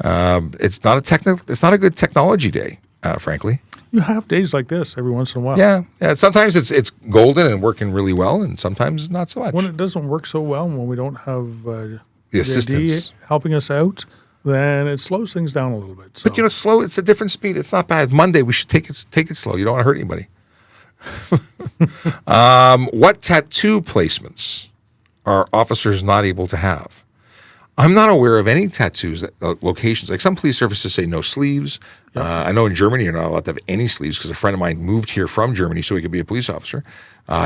It's not a good technology day, frankly. You have days like this every once in a while. Yeah. Sometimes it's golden and working really well, and sometimes not so much. When it doesn't work so well, and when we don't have the assistance helping us out, then it slows things down a little bit. So. But it's slow. It's a different speed. It's not bad. Monday, we should take it slow. You don't want to hurt anybody. What tattoo placements are officers not able to have? I'm not aware of any tattoos locations. Like some police services say no sleeves. Yep. I know in Germany you're not allowed to have any sleeves because a friend of mine moved here from Germany so he could be a police officer.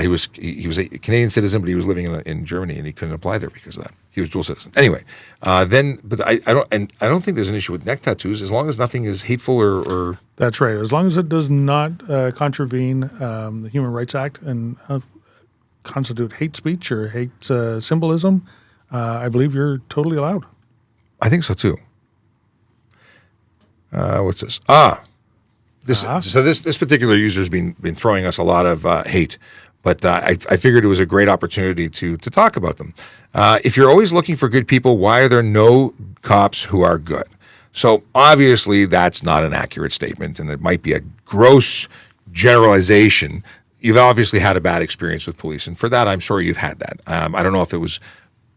He was a Canadian citizen, but he was living in Germany and he couldn't apply there because of that. He was dual citizen. Anyway, I don't think there's an issue with neck tattoos as long as nothing is hateful or. That's right. As long as it does not contravene the Human Rights Act and constitute hate speech or hate symbolism. I believe you're totally allowed. I think so too. What's this? So this particular user's been throwing us a lot of hate, but I figured it was a great opportunity to talk about them. If you're always looking for good people, why are there no cops who are good? So obviously that's not an accurate statement, and it might be a gross generalization. You've obviously had a bad experience with police, and for that, I'm sorry you've had that. I don't know if it was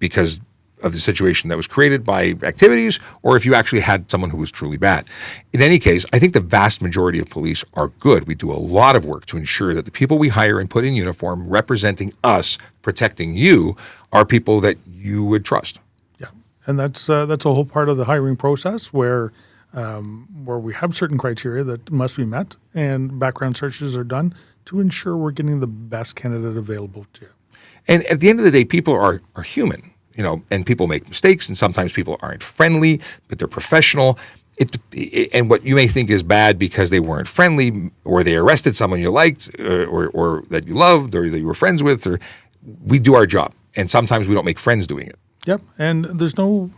because of the situation that was created by activities, or if you actually had someone who was truly bad. In any case, I think the vast majority of police are good. We do a lot of work to ensure that the people we hire and put in uniform representing us, protecting you, are people that you would trust. Yeah, and that's a whole part of the hiring process where we have certain criteria that must be met, and background searches are done to ensure we're getting the best candidate available to you. And at the end of the day, people are human, and people make mistakes, and sometimes people aren't friendly, but they're professional. And what you may think is bad because they weren't friendly, or they arrested someone you liked, or that you loved, or that you were friends with, or we do our job, and sometimes we don't make friends doing it. Yep, and there's no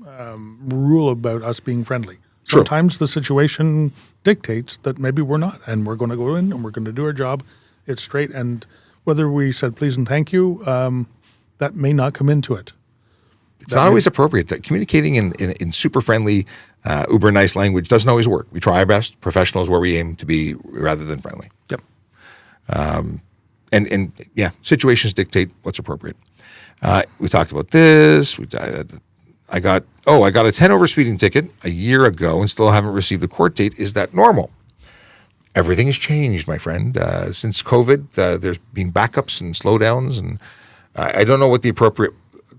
rule about us being friendly. True. Sometimes the situation dictates that maybe we're not, and we're going to go in and we're going to do our job. It's straight, and whether we said please and thank you, that may not come into it. It's not always appropriate. Communicating in super friendly, uber nice language doesn't always work. We try our best. Professional is where we aim to be rather than friendly. Yep. And situations dictate what's appropriate. We talked about this. I got a 10 over speeding ticket a year ago and still haven't received a court date. Is that normal? Everything has changed, my friend. Since COVID, there's been backups and slowdowns, and I don't know what the appropriate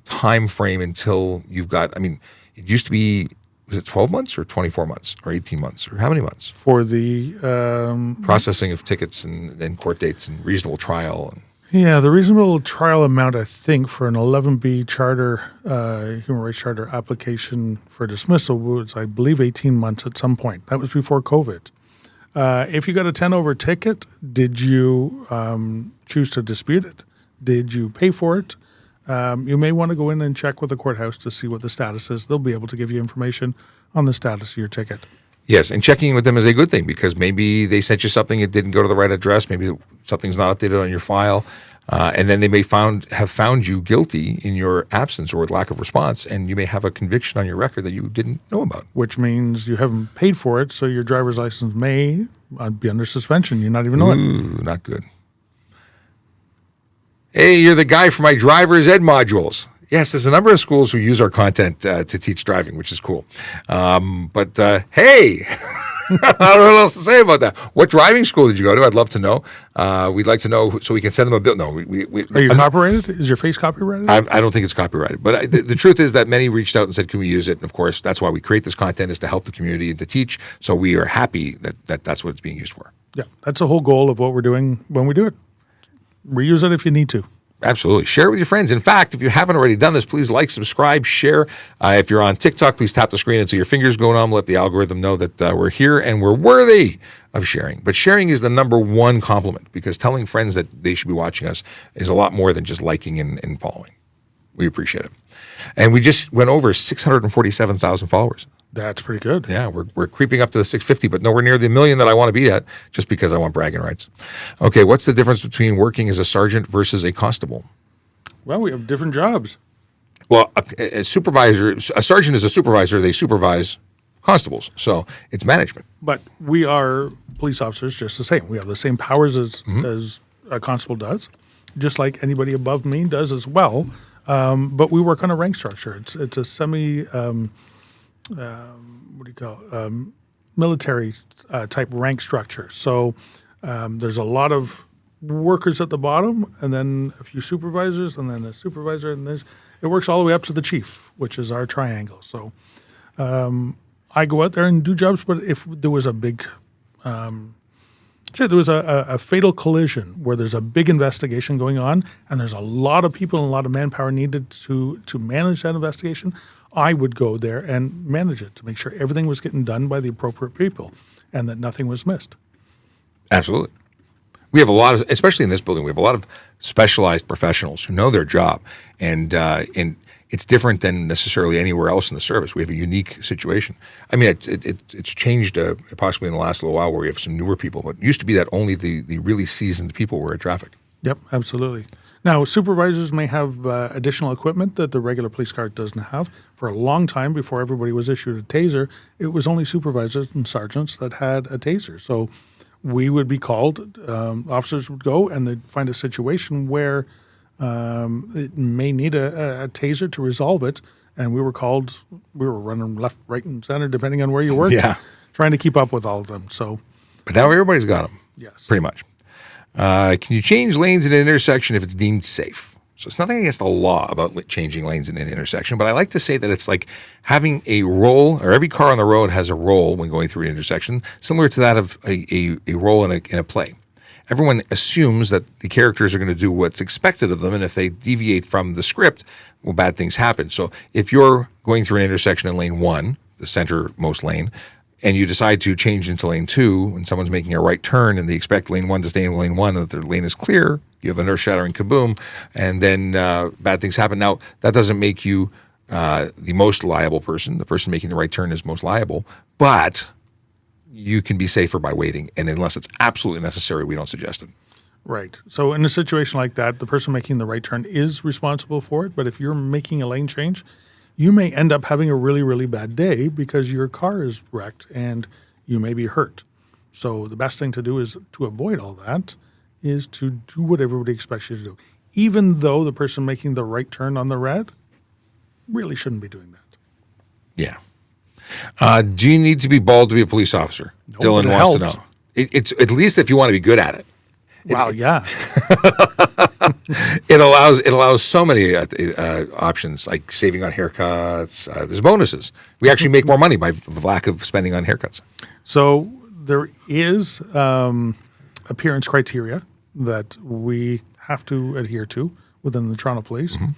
time frame until you've got. I mean, it used to be, was it 12 months or 24 months or 18 months or how many months for the processing of tickets and court dates and reasonable trial? Yeah, the reasonable trial amount, I think, for an 11B charter, human rights charter application for dismissal was, I believe, 18 months at some point. That was before COVID. If you got a 10 over ticket, did you choose to dispute it? Did you pay for it? You may want to go in and check with the courthouse to see what the status is. They'll be able to give you information on the status of your ticket. Yes, and checking with them is a good thing because maybe they sent you something, it didn't go to the right address, maybe something's not updated on your file. and then they may have found you guilty in your absence or with lack of response, and you may have a conviction on your record that you didn't know about. Which means you haven't paid for it, so your driver's license may be under suspension. You not even know it. Ooh, not good. Hey, you're the guy for my driver's ed modules. Yes, there's a number of schools who use our content to teach driving, which is cool. But hey, I don't know what else to say about that. What driving school did you go to? I'd love to know. We'd like to know so we can send them a bill. No, Are you copyrighted? Is your face copyrighted? I don't think it's copyrighted. But the truth is that many reached out and said, can we use it? And of course, that's why we create this content, is to help the community and to teach. So we are happy that that's what it's being used for. Yeah, that's the whole goal of what we're doing when we do it. Reuse it if you need to. Absolutely. Share it with your friends. In fact, if you haven't already done this, please like, subscribe, share. If you're on TikTok, please tap the screen until your fingers go numb. Let the algorithm know that we're here and we're worthy of sharing. But sharing is the number one compliment, because telling friends that they should be watching us is a lot more than just liking and following. We appreciate it. And we just went over 647,000 followers. That's pretty good. Yeah, we're creeping up to the 650, but nowhere near the 1 million that I want to be at, just because I want bragging rights. Okay, what's the difference between working as a sergeant versus a constable? Well, we have different jobs. Well, a sergeant is a supervisor. They supervise constables, so it's management. But we are police officers just the same. We have the same powers as a constable does, just like anybody above me does as well. But we work on a rank structure. It's a semi... military type rank structure. So there's a lot of workers at the bottom, and then a few supervisors, and then a supervisor, and it works all the way up to the chief, which is our triangle. So I go out there and do jobs, but if there was a big, say there was a fatal collision where there's a big investigation going on, and there's a lot of people and a lot of manpower needed to manage that investigation, I would go there and manage it to make sure everything was getting done by the appropriate people and that nothing was missed. Absolutely. We have a lot of, especially in this building, we have a lot of specialized professionals who know their job, and it's different than necessarily anywhere else in the service. We have a unique situation. I mean, it's changed possibly in the last little while, where we have some newer people, but it used to be that only the really seasoned people were at traffic. Yep, absolutely. Now, supervisors may have additional equipment that the regular police car doesn't have. For a long time, before everybody was issued a taser, it was only supervisors and sergeants that had a taser. So we would be called, officers would go, and they'd find a situation where it may need a taser to resolve it, and we were called. We were running left, right, and center, depending on where you worked, trying to keep up with all of them. So, but now everybody's got them. Yes, pretty much. Can you change lanes in an intersection if it's deemed safe? So it's nothing against the law about changing lanes in an intersection, but I like to say that it's like having a role, or every car on the road has a role when going through an intersection, similar to that of a role in a play. Everyone assumes that the characters are going to do what's expected of them, and if they deviate from the script, well, bad things happen. So if you're going through an intersection in lane 1, the centermost lane, and you decide to change into lane 2, and someone's making a right turn, and they expect lane 1 to stay in lane 1, and that their lane is clear, you have an earth-shattering kaboom, and then bad things happen. Now, that doesn't make you the most liable person. The person making the right turn is most liable, but you can be safer by waiting, and unless it's absolutely necessary, we don't suggest it. Right. So in a situation like that, the person making the right turn is responsible for it, but if you're making a lane change, you may end up having a really, really bad day because your car is wrecked and you may be hurt. So the best thing to do is to avoid all that is to do what everybody expects you to do. Even though the person making the right turn on the red really shouldn't be doing that. Yeah. Do you need to be bald to be a police officer? No, Dylan wants to know. It's at least if you want to be good at it. Wow, yeah. It allows so many options, like saving on haircuts. There's bonuses. We actually make more money by the lack of spending on haircuts. So there is appearance criteria that we have to adhere to within the Toronto Police. Mm-hmm.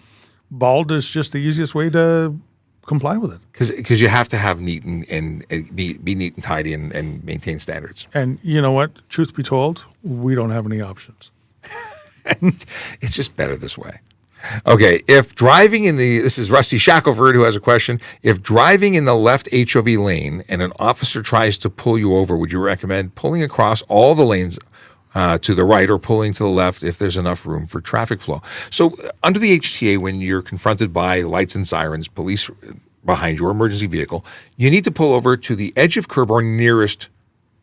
Bald is just the easiest way to comply with it. Because you have to have neat and be neat and tidy and maintain standards. And you know what? Truth be told, we don't have any options. It's just better this way. Okay, if driving this is Rusty Shackelford who has a question. If driving in the left HOV lane and an officer tries to pull you over, would you recommend pulling across all the lanes to the right or pulling to the left if there's enough room for traffic flow. So under the HTA, when you're confronted by lights and sirens, police behind your emergency vehicle, you need to pull over to the edge of curb or nearest,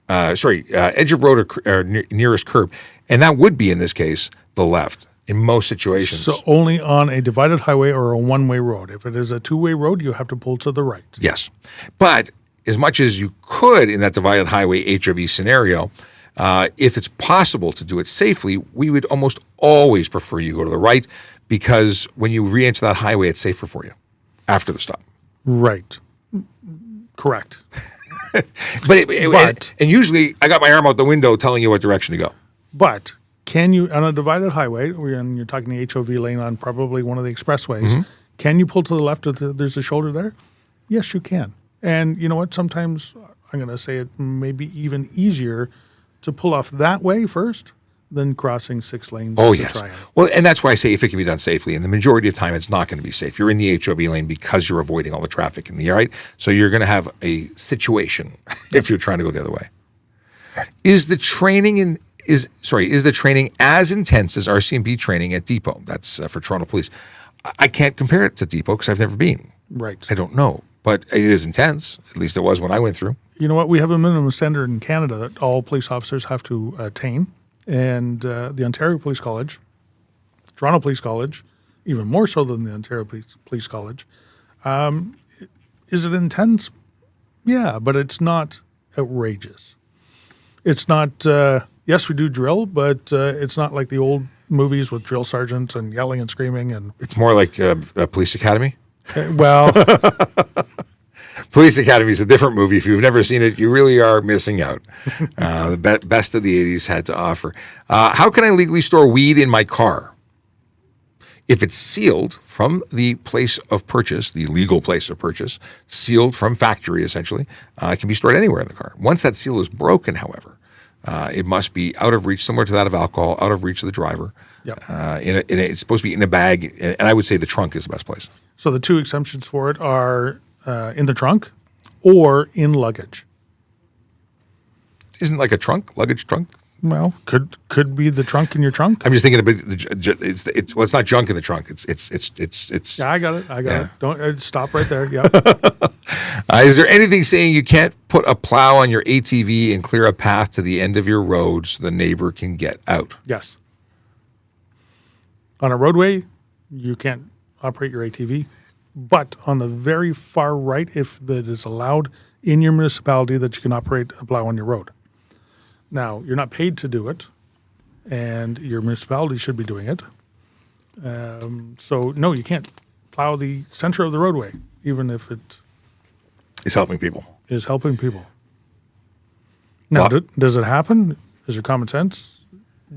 edge of road or nearest curb. And that would be, in this case, the left in most situations. So only on a divided highway or a one-way road. If it is a two-way road, you have to pull to the right. Yes. But as much as you could in that divided highway HOV scenario, if it's possible to do it safely, we would almost always prefer you go to the right, because when you re-enter that highway, it's safer for you after the stop. Right. Correct. But usually I got my arm out the window telling you what direction to go. But can you, on a divided highway, and you're talking the HOV lane on probably one of the expressways, can you pull to the left if there's a shoulder there? Yes, you can. And you know what? Sometimes, I'm going to say it may be even easier to pull off that way first than crossing 6 lanes. Oh, yes. Well, and that's why I say if it can be done safely. And the majority of time, it's not going to be safe. You're in the HOV lane because you're avoiding all the traffic in the right. So you're going to have a situation if you're trying to go the other way. Is the training as intense as RCMP training at Depot? That's for Toronto Police. I can't compare it to Depot because I've never been. Right. I don't know, but it is intense. At least it was when I went through. You know what? We have a minimum standard in Canada that all police officers have to attain. And the Ontario Police College, Toronto Police College, even more so than the Ontario Police College. Is it intense? Yeah, but it's not outrageous. It's not, yes, we do drill, but it's not like the old movies with drill sergeants and yelling and screaming. And it's more like a police academy? Well... Police Academy is a different movie. If you've never seen it, you really are missing out. The best of the 80s had to offer. How can I legally store weed in my car? If it's sealed from the place of purchase, the legal place of purchase, sealed from factory essentially, it can be stored anywhere in the car. Once that seal is broken, however, it must be out of reach, similar to that of alcohol, out of reach of the driver. Yep. It's supposed to be in a bag, and I would say the trunk is the best place. So the two exemptions for it are in the trunk or in luggage. Isn't like a trunk, luggage trunk? Well, could be the trunk in your trunk. I'm just thinking about it's not junk in the trunk. It's. Yeah, I got it. Don't stop right there. Yeah. Is there anything saying you can't put a plow on your ATV and clear a path to the end of your road so the neighbor can get out? Yes. On a roadway, you can't operate your ATV. But on the very far right, if that is allowed in your municipality, that you can operate a plow on your road. Now, you're not paid to do it, and your municipality should be doing it. So, no, you can't plow the center of the roadway, even if it is helping people. Now, does it happen? Is there common sense?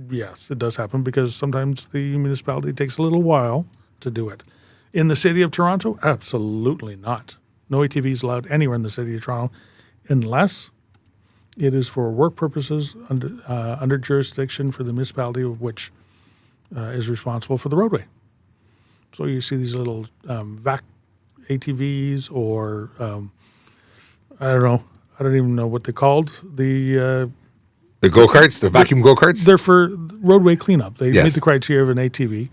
Yes, it does happen because sometimes the municipality takes a little while to do it. In the city of Toronto, absolutely not. No ATVs allowed anywhere in the city of Toronto unless it is for work purposes under jurisdiction for the municipality of which is responsible for the roadway. So you see these little vac ATVs or I don't even know what they're called. The go-karts, the vacuum go-karts? They're for roadway cleanup. They Yes. meet the criteria of an ATV.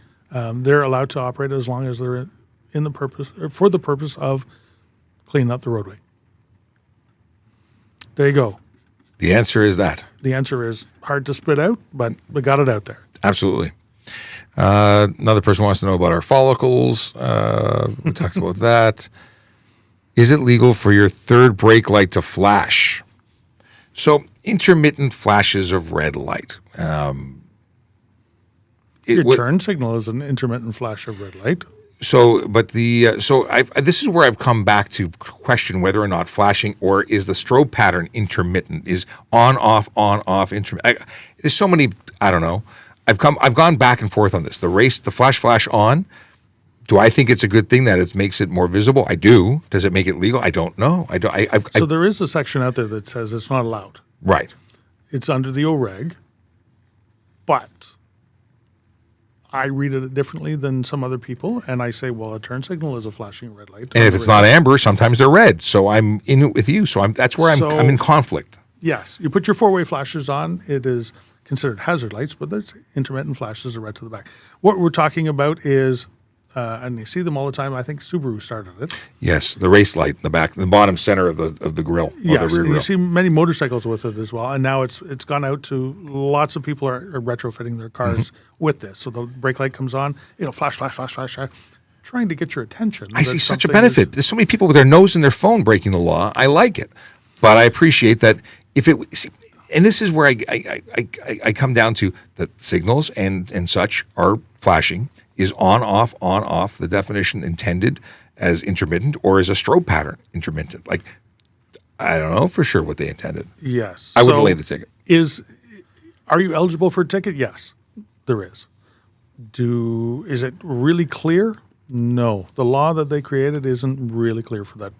They're allowed to operate as long as they're for the purpose of cleaning up the roadway. There you go. The answer is that. The answer is hard to spit out, but we got it out there. Absolutely. Another person wants to know about our follicles. We talked about that. Is it legal for your third brake light to flash? So intermittent flashes of red light. Your turn signal is an intermittent flash of red light. So, but this is where I've come back to question whether or not flashing or is the strobe pattern intermittent, is on off intermittent. There's so many. I don't know. I've gone back and forth on this. The flash on. Do I think it's a good thing that it makes it more visible? I do. Does it make it legal? I don't know. So there is a section out there that says it's not allowed. Right. It's under the OREG, but I read it differently than some other people, and I say, well, a turn signal is a flashing red light. And if it's not amber, sometimes they're red. So I'm in it with you. So that's where I'm in conflict. Yes, you put your four-way flashers on. It is considered hazard lights, but there's intermittent flashes of red to the back. What we're talking about is, and you see them all the time. I think Subaru started it. Yes, the race light in the back, the bottom center of the grill. Yes, the rear and you grill. see many motorcycles with it as well. And now it's gone out to lots of people are retrofitting their cars with this. So the brake light comes on, it'll flash, flash, flash, flash, flash, trying to get your attention. I see such a benefit. There's so many people with their nose in their phone breaking the law. I like it, but I appreciate that if it. See, and this is where I come down to that signals and such are flashing is on off. The definition intended as intermittent or as a strobe pattern intermittent. Like I don't know for sure what they intended. Yes, I would delay the ticket. Are you eligible for a ticket? Yes, there is. Is it really clear? No, the law that they created isn't really clear for that.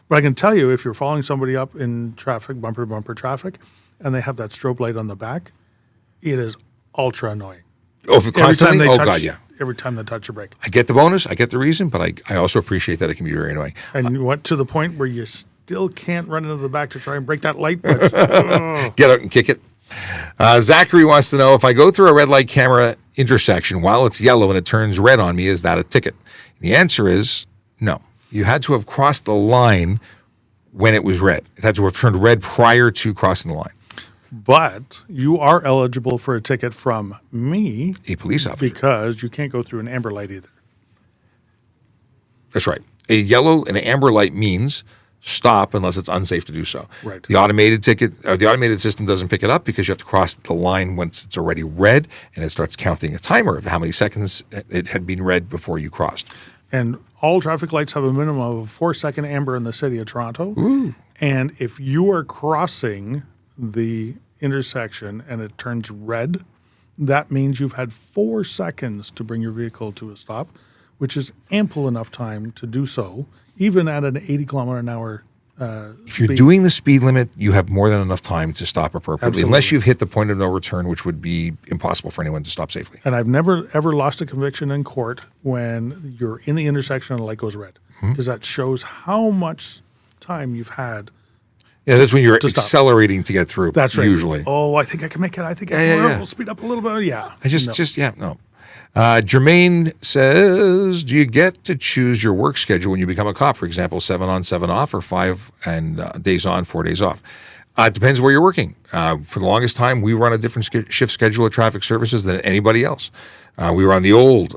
But I can tell you, if you're following somebody up in traffic, bumper to bumper traffic, and they have that strobe light on the back, it is ultra annoying. Oh, if it constantly? Oh, God, yeah. Every time they touch a brake. I get the bonus. I get the reason, but I also appreciate that it can be very annoying. And you went to the point where you still can't run into the back to try and break that light, but Get out and kick it. Zachary wants to know, if I go through a red light camera intersection while it's yellow and it turns red on me, is that a ticket? The answer is no. You had to have crossed the line when it was red. It had to have turned red prior to crossing the line. But you are eligible for a ticket from me, A police officer. because you can't go through an amber light either. That's right. A yellow and an amber light means stop unless it's unsafe to do so. Right. The automated the automated system doesn't pick it up because you have to cross the line once it's already red, and it starts counting a timer of how many seconds it had been red before you crossed. And all traffic lights have a minimum of a 4-second amber in the city of Toronto. Ooh. And if you are crossing the intersection and it turns red, that means you've had 4 seconds to bring your vehicle to a stop, which is ample enough time to do so, even at an 80 kilometer an hour If you're speed. doing the speed limit, you have more than enough time to stop appropriately, Absolutely. unless you've hit the point of no return, which would be impossible for anyone to stop safely. And I've never, ever lost a conviction in court when you're in the intersection and the light goes red, because that shows how much time you've had. Yeah, that's when you're To stop. accelerating to get through. That's right. Usually. Oh, I think I can make it. I think I Yeah, can. yeah, yeah. We'll speed up a little bit. Yeah. No. Jermaine says, do you get to choose your work schedule when you become a cop? For example, 7 on, 7 off, or 5 days on, 4 days off? It depends where you're working. For the longest time, we run a different shift schedule at traffic services than anybody else. We were on the old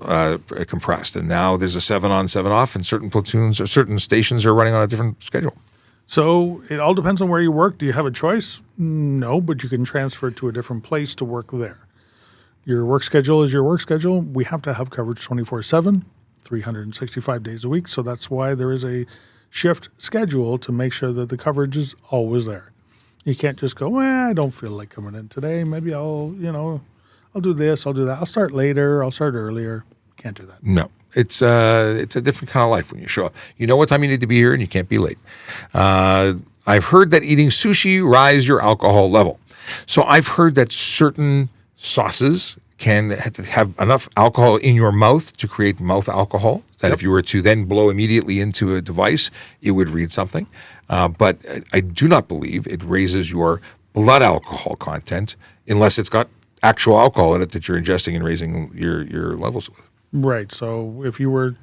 compressed, and now there's a 7 on, 7 off, and certain platoons or certain stations are running on a different schedule. So it all depends on where you work. Do you have a choice? No, but you can transfer to a different place to work there. Your work schedule is your work schedule. We have to have coverage 24/7, 365 days a week. So that's why there is a shift schedule to make sure that the coverage is always there. You can't just go, I don't feel like coming in today. Maybe I'll do this, I'll do that. I'll start later, I'll start earlier. Can't do that. No. It's a different kind of life when you show up. You know what time you need to be here, and you can't be late. I've heard that eating sushi rise your alcohol level. So I've heard that certain sauces can have enough alcohol in your mouth to create mouth alcohol, that if you were to then blow immediately into a device, it would read something. But I do not believe it raises your blood alcohol content unless it's got actual alcohol in it that you're ingesting and raising your levels with. Right. So if you were,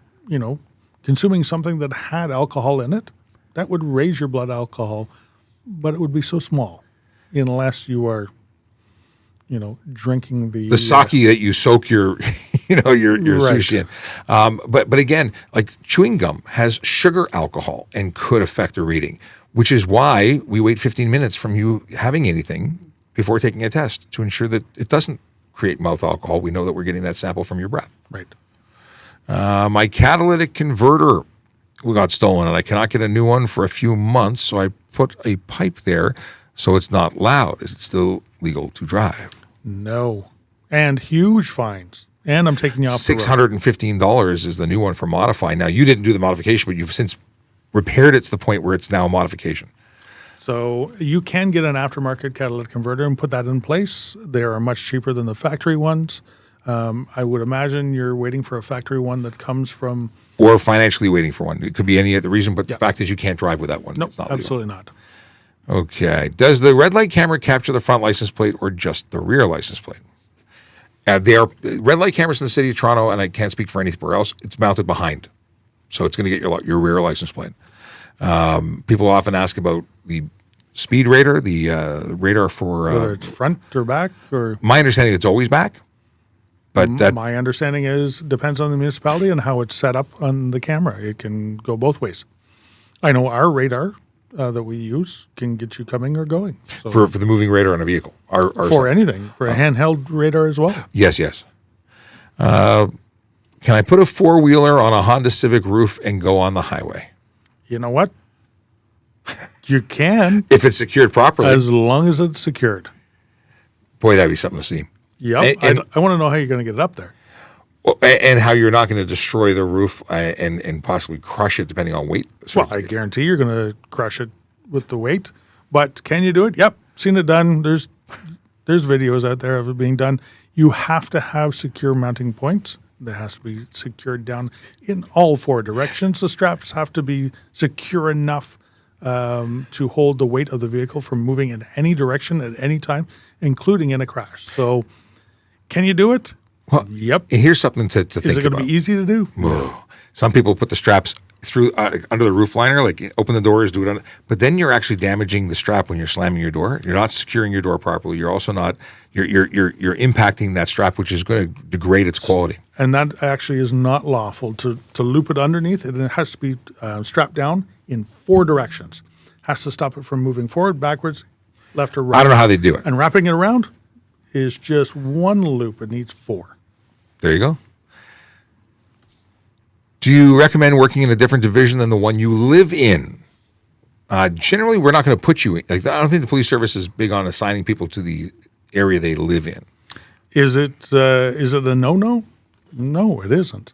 consuming something that had alcohol in it, that would raise your blood alcohol, but it would be so small unless you are, drinking the sake that you soak your sushi in. But again, like chewing gum has sugar alcohol and could affect the reading, which is why we wait 15 minutes from you having anything before taking a test to ensure that it doesn't create mouth alcohol. We know that we're getting that sample from your breath. Right. My catalytic converter got stolen, and I cannot get a new one for a few months, so I put a pipe there so it's not loud. Is it still legal to drive? No. And huge fines. And I'm taking you off the road. $615 is the new one for modify. Now, you didn't do the modification, but you've since repaired it to the point where it's now a modification. So you can get an aftermarket catalytic converter and put that in place. They are much cheaper than the factory ones. I would imagine you're waiting for a factory one that comes from... Or financially waiting for one. It could be any other reason, but the fact is you can't drive with that one. No, it's not legal. absolutely not. Okay. Does the red light camera capture the front license plate or just the rear license plate? They are red light cameras in the city of Toronto, and I can't speak for anywhere else. It's mounted behind, so it's going to get your rear license plate. People often ask about the speed radar, the radar for Whether it's front or back, or my understanding, it's always back. But my understanding is depends on the municipality and how it's set up on the camera. It can go both ways. I know our radar that we use can get you coming or going. So for the moving radar on a vehicle, for anything, for a handheld radar as well. Yes. Can I put a four-wheeler on a Honda Civic roof and go on the highway? You know what? You can, if it's secured properly. as long as it's secured. Boy, that'd be something to see. Yep. And I want to know how you're going to get it up there. And how you're not going to destroy the roof and possibly crush it depending on weight. Well, I guarantee you're going to crush it with the weight. But can you do it? Yep. Seen it done. There's videos out there of it being done. You have to have secure mounting points. That has to be secured down in all four directions. The straps have to be secure enough to hold the weight of the vehicle from moving in any direction at any time, including in a crash. So can you do it? Well, yep. Here's something to think about. Is it going to be easy to do? Whoa. Some people put the straps through under the roof liner, like open the doors, do it. But then you're actually damaging the strap when you're slamming your door. You're not securing your door properly. You're also not. You're impacting that strap, which is going to degrade its quality. And that actually is not lawful to loop it underneath. It has to be strapped down in four directions. Has to stop it from moving forward, backwards, left or right. I don't know how they do it. And wrapping it around is just one loop. It needs four. There you go. Do you recommend working in a different division than the one you live in? Generally, we're not going to put you in. Like, I don't think the police service is big on assigning people to the area they live in. Is it a no-no? No, it isn't.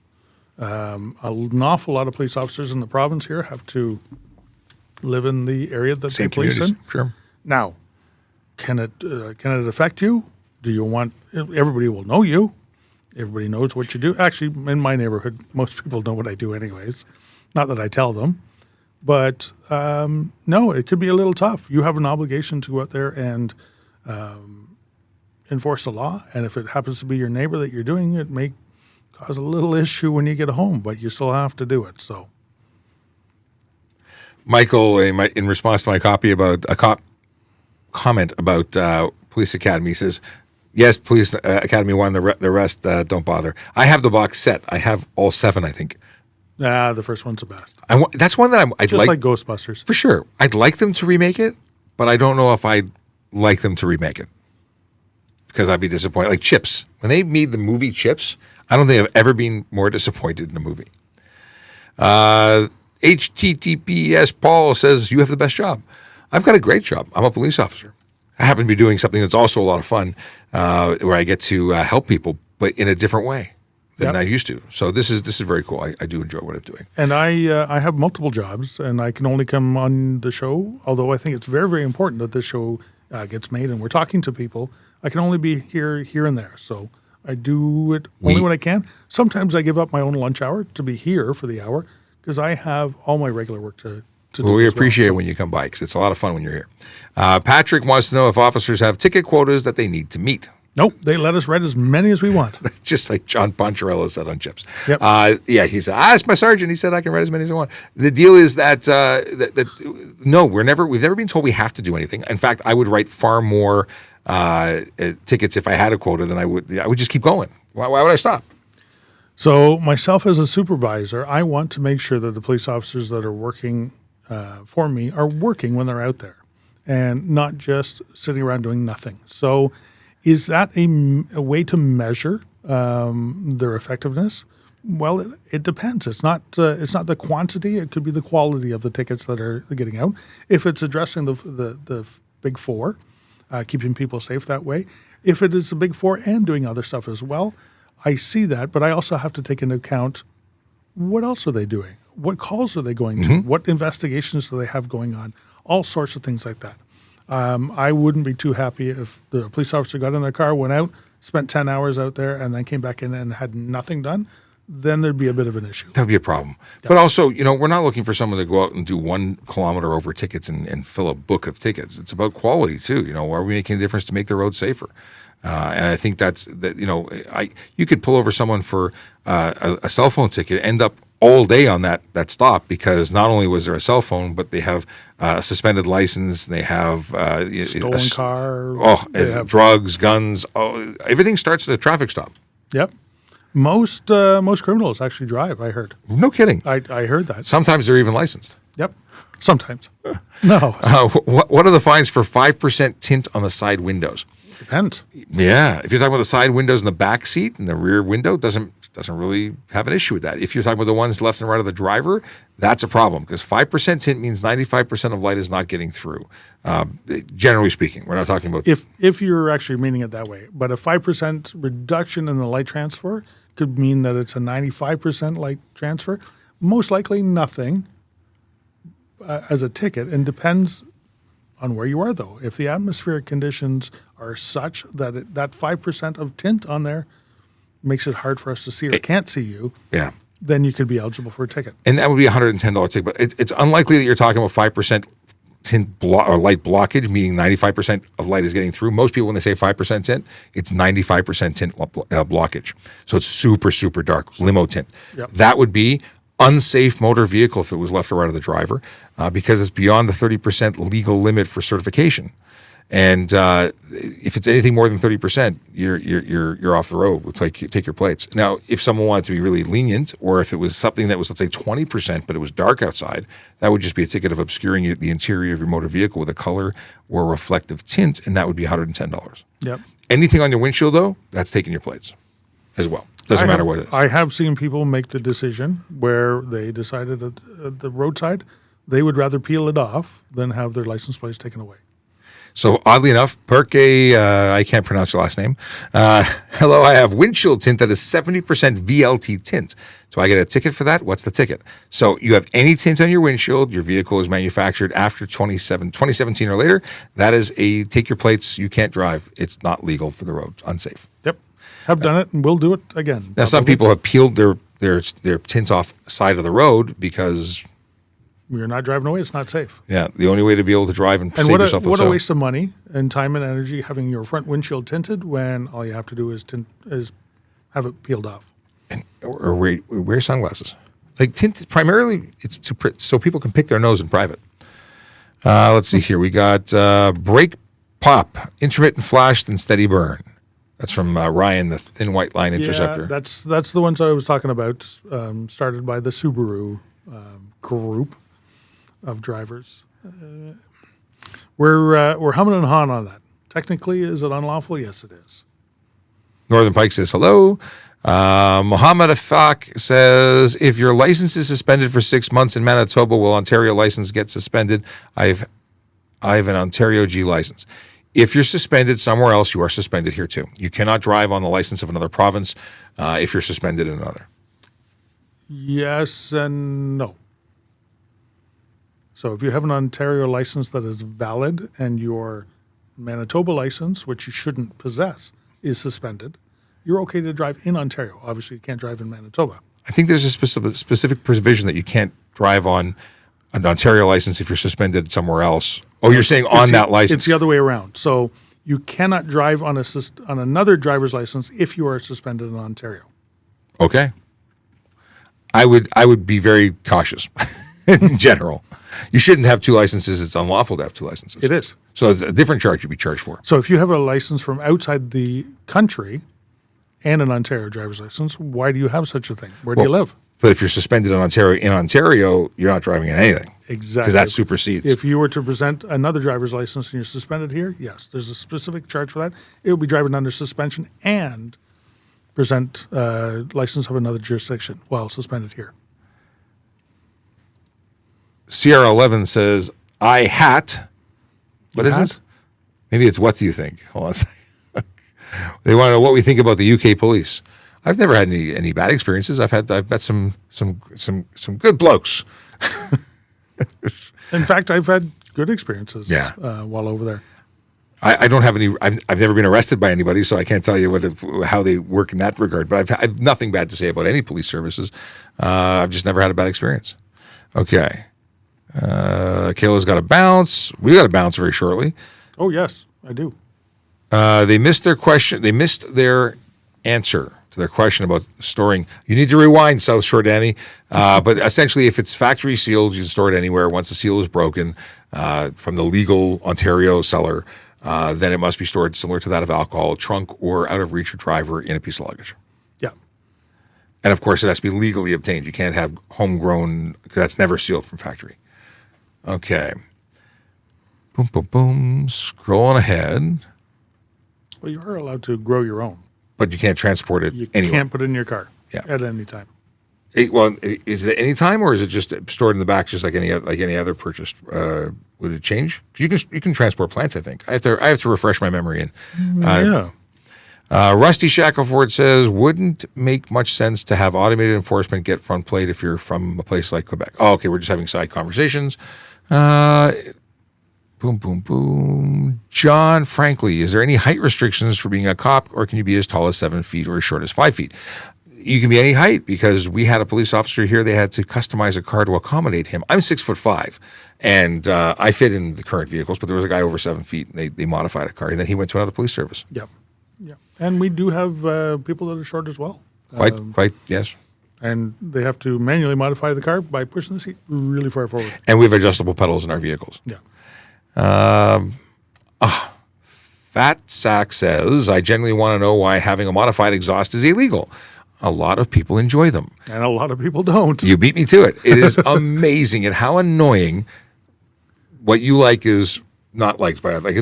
An awful lot of police officers in the province here have to live in the area that Same they police in. Sure. Now, can it affect you? Do you want everybody will know you? Everybody knows what you do. Actually, in my neighborhood, most people know what I do anyways. Not that I tell them. But no, it could be a little tough. You have an obligation to go out there and enforce the law. And if it happens to be your neighbor that you're doing, it may cause a little issue when you get home, but you still have to do it. So, Michael, in response to my comment about Police Academy, says, yes, Police Academy 1, the rest don't bother. I have the box set. I have all 7, I think. the first one's the best. That's one that I'd Just like Ghostbusters. For sure. I'd like them to remake it, but I don't know if I'd like them to remake it because I'd be disappointed. Like Chips. When they made the movie Chips, I don't think I've ever been more disappointed in a movie. HTTPS Paul says, you have the best job. I've got a great job. I'm a police officer. I happen to be doing something that's also a lot of fun where I get to help people, but in a different way than I used to. So this is very cool. I do enjoy what I'm doing. And I have multiple jobs, and I can only come on the show, although I think it's very, very important that this show gets made and we're talking to people. I can only be here and there. So I do it only when I can. Sometimes I give up my own lunch hour to be here for the hour because I have all my regular work to do. Well, we appreciate it when you come by because it's a lot of fun when you're here. Patrick wants to know if officers have ticket quotas that they need to meet. Nope, they let us write as many as we want. Just like John Poncherello said on Chips. Yep. He said, I asked my sergeant. He said I can write as many as I want. The deal is that no, we've never been told we have to do anything. In fact, I would write far more tickets if I had a quota than I would. I would just keep going. Why would I stop? So myself as a supervisor, I want to make sure that the police officers that are working for me are working when they're out there and not just sitting around doing nothing. So is that a way to measure their effectiveness? Well, it depends. It's not the quantity. It could be the quality of the tickets that are getting out. If it's addressing the big four, keeping people safe that way. If it is the big four and doing other stuff as well, I see that. But I also have to take into account what else are they doing? What calls are they going to? What investigations do they have going on? All sorts of things like that. I wouldn't be too happy if the police officer got in their car, went out, spent 10 hours out there, and then came back in and had nothing done. then thered be a bit of an issue. That'd be a problem. But also, we're not looking for someone to go out and do 1 kilometer over tickets and fill a book of tickets. It's about quality too. Are we making a difference to make the road safer? And I think you could pull over someone for a cell phone ticket, end up all day on that stop because not only was there a cell phone, but they have a suspended license, they have Stolen car. Drugs, guns. Everything starts at a traffic stop. Yep. Most criminals actually drive, I heard. No kidding. I heard that. Sometimes they're even licensed. Yep. Sometimes. No. What are the fines for 5% tint on the side windows? Depends. Yeah. If you're talking about the side windows in the back seat and the rear window, doesn't really have an issue with that. If you're talking about the ones left and right of the driver, that's a problem because 5% tint means 95% of light is not getting through. Generally speaking, we're not talking about... If you're actually meaning it that way. But a 5% reduction in the light transfer could mean that it's a 95% light transfer. Most likely nothing as a ticket, and depends on where you are, though. If the atmospheric conditions are such that that 5% of tint on there makes it hard for us to see or can't see you, then you could be eligible for a ticket. And that would be a $110 ticket. But it's unlikely that you're talking about 5% tint or light blockage, meaning 95% of light is getting through. Most people, when they say 5% tint, it's 95% tint blockage. So it's super, super dark, limo tint. Yep. That would be unsafe motor vehicle if it was left or right of the driver because it's beyond the 30% legal limit for certification. And if it's anything more than 30%, you're off the road. We'll take your plates. Now, if someone wanted to be really lenient, or if it was something that was, let's say, 20%, but it was dark outside, that would just be a ticket of obscuring the interior of your motor vehicle with a color or reflective tint, and that would be $110. Yep. Anything on your windshield, though, that's taking your plates as well. Doesn't matter what it is. I have seen people make the decision where they decided at the roadside they would rather peel it off than have their license plates taken away. So oddly enough, Perke, I can't pronounce your last name. Hello, I have windshield tint that is 70% VLT tint. So I get a ticket for that. What's the ticket? So you have any tint on your windshield, your vehicle is manufactured after 2017 or later, that is take your plates, you can't drive. It's not legal for the road, unsafe. Yep. Have done it and will do it again. Now, some people have peeled their tint off side of the road because... You're not driving away. It's not safe. Yeah, the only way to be able to drive and save yourself. What a waste of money and time and energy having your front windshield tinted when all you have to do is have it peeled off. Or wear sunglasses. Like tint, primarily, it's so people can pick their nose in private. Let's see here. We got brake pop, intermittent flash, then steady burn. That's from Ryan, the thin white line interceptor. Yeah, that's the ones I was talking about. Started by the Subaru group of drivers. We're humming and hawing on that. Technically, is it unlawful? Yes, it is. Northern Pike says hello. Mohammed Afak says, if your license is suspended for 6 months in Manitoba, will Ontario license get suspended? I have an Ontario G license. If you're suspended somewhere else, you are suspended here too. You cannot drive on the license of another province if you're suspended in another. Yes and no. So if you have an Ontario license that is valid and your Manitoba license, which you shouldn't possess, is suspended, you're okay to drive in Ontario. Obviously, you can't drive in Manitoba. I think there's a specific provision that you can't drive on an Ontario license if you're suspended somewhere else. Oh, you're saying on that license. It's the other way around. So you cannot drive on another driver's license if you are suspended in Ontario. Okay. I would be cautious cautious in general. You shouldn't have 2 licenses. It's unlawful to have 2 licenses. It is. So it's a different charge you'd be charged for. So if you have a license from outside the country and an Ontario driver's license, why do you have such a thing? Where do you live? But if you're suspended in Ontario, you're not driving in anything. Exactly. Because that supersedes. If you were to present another driver's license and you're suspended here, yes, there's a specific charge for that. It will be driving under suspension and present license of another jurisdiction while suspended here. Sierra 11 says, I hat. What is this? Maybe it's what do you think? Hold on a second. They want to know what we think about the UK police. I've never had any bad experiences. I've met some good blokes. In fact, I've had good experiences Yeah. while over there. I don't have any. I've never been arrested by anybody, so I can't tell you how they work in that regard. But I've nothing bad to say about any police services. I've just never had a bad experience. Okay, Kayla's got to bounce. We got to bounce very shortly. Oh yes, I do. They missed their question. They missed their answer to their question about storing. You need to rewind, South Shore Danny. But essentially, if it's factory sealed, you can store it anywhere. Once the seal is broken from the legal Ontario seller, then it must be stored similar to that of alcohol, trunk or out of reach of driver in a piece of luggage. Yeah. And of course, it has to be legally obtained. You can't have homegrown, because that's never sealed from factory. Okay. Boom, boom, boom. Scrolling ahead. Well, you are allowed to grow your own. But you can't transport it You anywhere. can't put it in your car at any time. Is it any time, or is it just stored in the back, just like any other purchased? Would it change? You can transport plants. I think I have to refresh my memory. And Yeah. Rusty Shackelford says, wouldn't make much sense to have automated enforcement get front plate if you're from a place like Quebec. Oh, okay, we're just having side conversations. Boom, boom, boom. John, frankly, is there any height restrictions for being a cop, or can you be as tall as 7 feet or as short as 5 feet? You can be any height, because we had a police officer here. They had to customize a car to accommodate him. I'm 6'5", and I fit in the current vehicles, but there was a guy over 7 feet, and they modified a car, and then he went to another police service. Yeah. Yeah. And we do have people that are short as well. Quite, yes. And they have to manually modify the car by pushing the seat really far forward. And we have adjustable pedals in our vehicles. Yeah. Fat Sack says, I genuinely want to know why having a modified exhaust is illegal. A lot of people enjoy them. And a lot of people don't. You beat me to it. It is amazing and how annoying what you like is not liked by others. Like,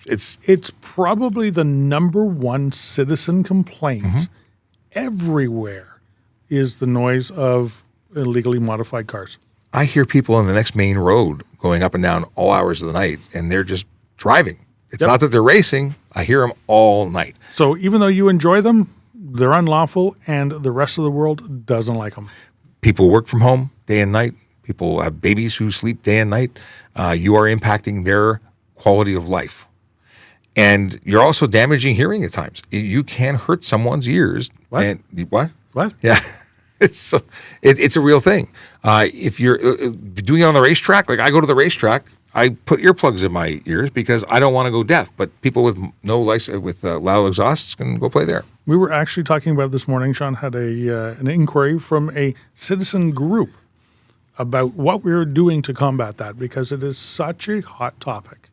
It's probably the number one citizen complaint everywhere is the noise of illegally modified cars. I hear people on the next main road going up and down all hours of the night, and they're just driving. It's not that they're racing. I hear them all night. So even though you enjoy them, they're unlawful, and the rest of the world doesn't like them. People work from home day and night. People have babies who sleep day and night. You are impacting their quality of life. And you're also damaging hearing at times. You can hurt someone's ears. What? And, what? What? Yeah. It's a real thing. If you're doing it on the racetrack, like I go to the racetrack, I put earplugs in my ears because I don't want to go deaf. But people with no license, with loud exhausts, can go play there. We were actually talking about it this morning. Sean had an inquiry from a citizen group about what we were doing to combat that, because it is such a hot topic.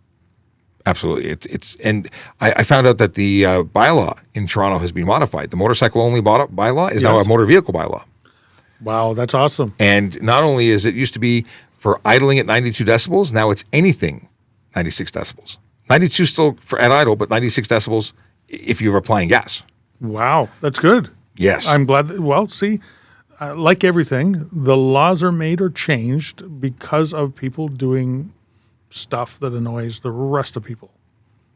Absolutely. And I found out that the bylaw in Toronto has been modified. The motorcycle only bylaw is now a motor vehicle bylaw. Wow, that's awesome. And not only is it used to be for idling at 92 decibels, now it's anything 96 decibels. 92 still at idle, but 96 decibels if you're applying gas. Wow, that's good. Yes. I'm glad that, like everything, the laws are made or changed because of people doing stuff that annoys the rest of people.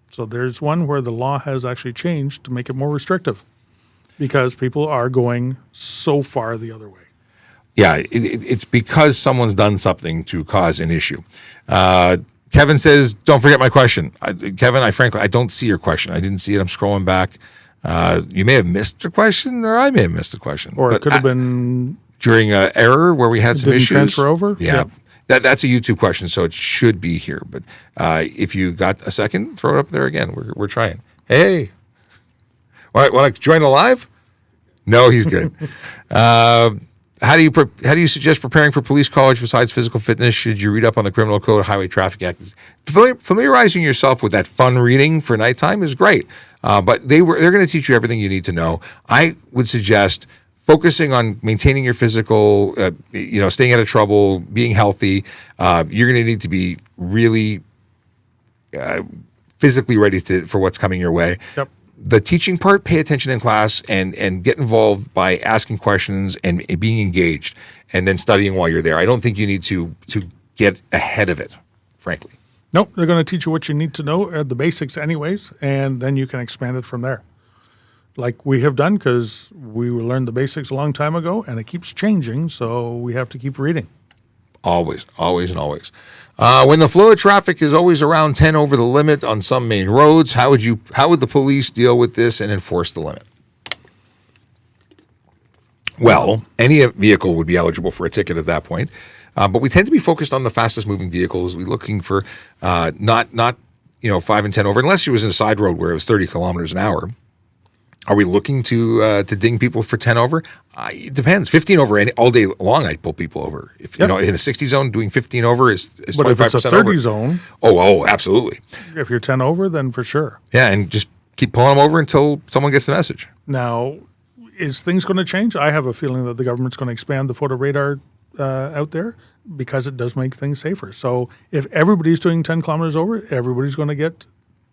So there's one where the law has actually changed to make it more restrictive because people are going so far the other way. Yeah, it's because someone's done something to cause an issue. Kevin says, don't forget my question. Kevin, frankly, I don't see your question. I didn't see it. I'm scrolling back. You may have missed a question, or I may have missed a question. Or it could have been during an error where we had some issues. Transfer over? Yeah. That's a YouTube question, so it should be here. But if you got a second, throw it up there again. We're trying. Hey. Want to join the live? No, he's good. How do you suggest preparing for police college besides physical fitness? Should you read up on the Criminal Code, Highway Traffic Act? Familiarizing yourself with that fun reading for nighttime is great, but they're going to teach you everything you need to know. I would suggest focusing on maintaining your physical, staying out of trouble, being healthy. You're going to need to be really physically ready for what's coming your way. Yep. The teaching part, pay attention in class and get involved by asking questions and being engaged, and then studying while you're there. I don't think you need to get ahead of it, frankly. Nope, they're going to teach you what you need to know, the basics anyways, and then you can expand it from there. Like we have done, because we learned the basics a long time ago, and it keeps changing, so we have to keep reading. Always, always, and always. When the flow of traffic is always around 10 over the limit on some main roads, how would the police deal with this and enforce the limit? Well, any vehicle would be eligible for a ticket at that point, but we tend to be focused on the fastest moving vehicles. We're looking for not 5 and 10 over, unless it was in a side road where it was 30 kilometers an hour. Are we looking to ding people for 10 over? It depends. 15 over all day long, I pull people over. If in a 60 zone, doing 15 over is 25% over. But if it's a 30 zone, oh, absolutely. If you're 10 over, then for sure. Yeah, and just keep pulling them over until someone gets the message. Now, is things going to change? I have a feeling that the government's going to expand the photo radar out there because it does make things safer. So if everybody's doing 10 kilometers over, everybody's going to get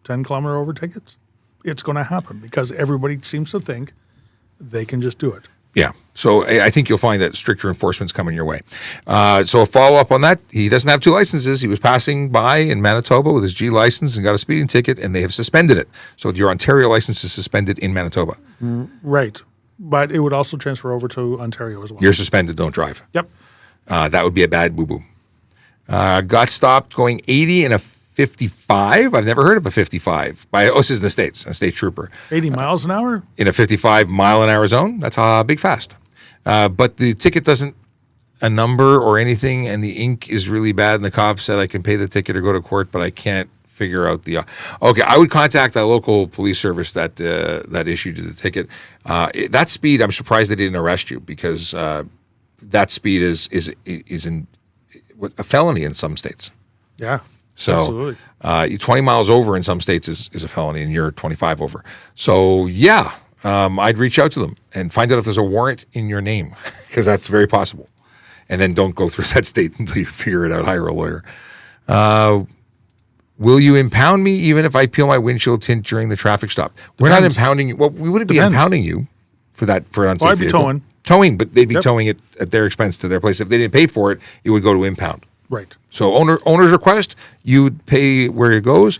10 kilometer over tickets. It's going to happen because everybody seems to think they can just do it. Yeah. So I think you'll find that stricter enforcement's coming your way. So a follow-up on that, he doesn't have 2 licenses. He was passing by in Manitoba with his G license and got a speeding ticket, and they have suspended it. So your Ontario license is suspended in Manitoba. Right. But it would also transfer over to Ontario as well. You're suspended, don't drive. Yep. That would be a bad boo-boo. Got stopped going 80 in a 55. I've never heard of a 55. This is in the States, a state trooper. 80 miles an hour? In a 55 mile an hour zone. That's a big fast. But the ticket doesn't a number or anything, and the ink is really bad, and the cop said I can pay the ticket or go to court, but I can't figure out the... Okay, I would contact that local police service that issued you the ticket. That speed, I'm surprised they didn't arrest you, because that speed is a felony in some states. Yeah. So 20 miles over in some states is a felony, and you're 25 over. So yeah, I'd reach out to them and find out if there's a warrant in your name, because that's very possible. And then don't go through that state until you figure it out. Hire a lawyer. Will you impound me even if I peel my windshield tint during the traffic stop? We're not impounding you. Well, we wouldn't be impounding you for an unsafe I'd be vehicle. Towing, but they'd be towing it at their expense to their place. If they didn't pay for it, it would go to impound. Right. So owner's request, you'd pay where it goes.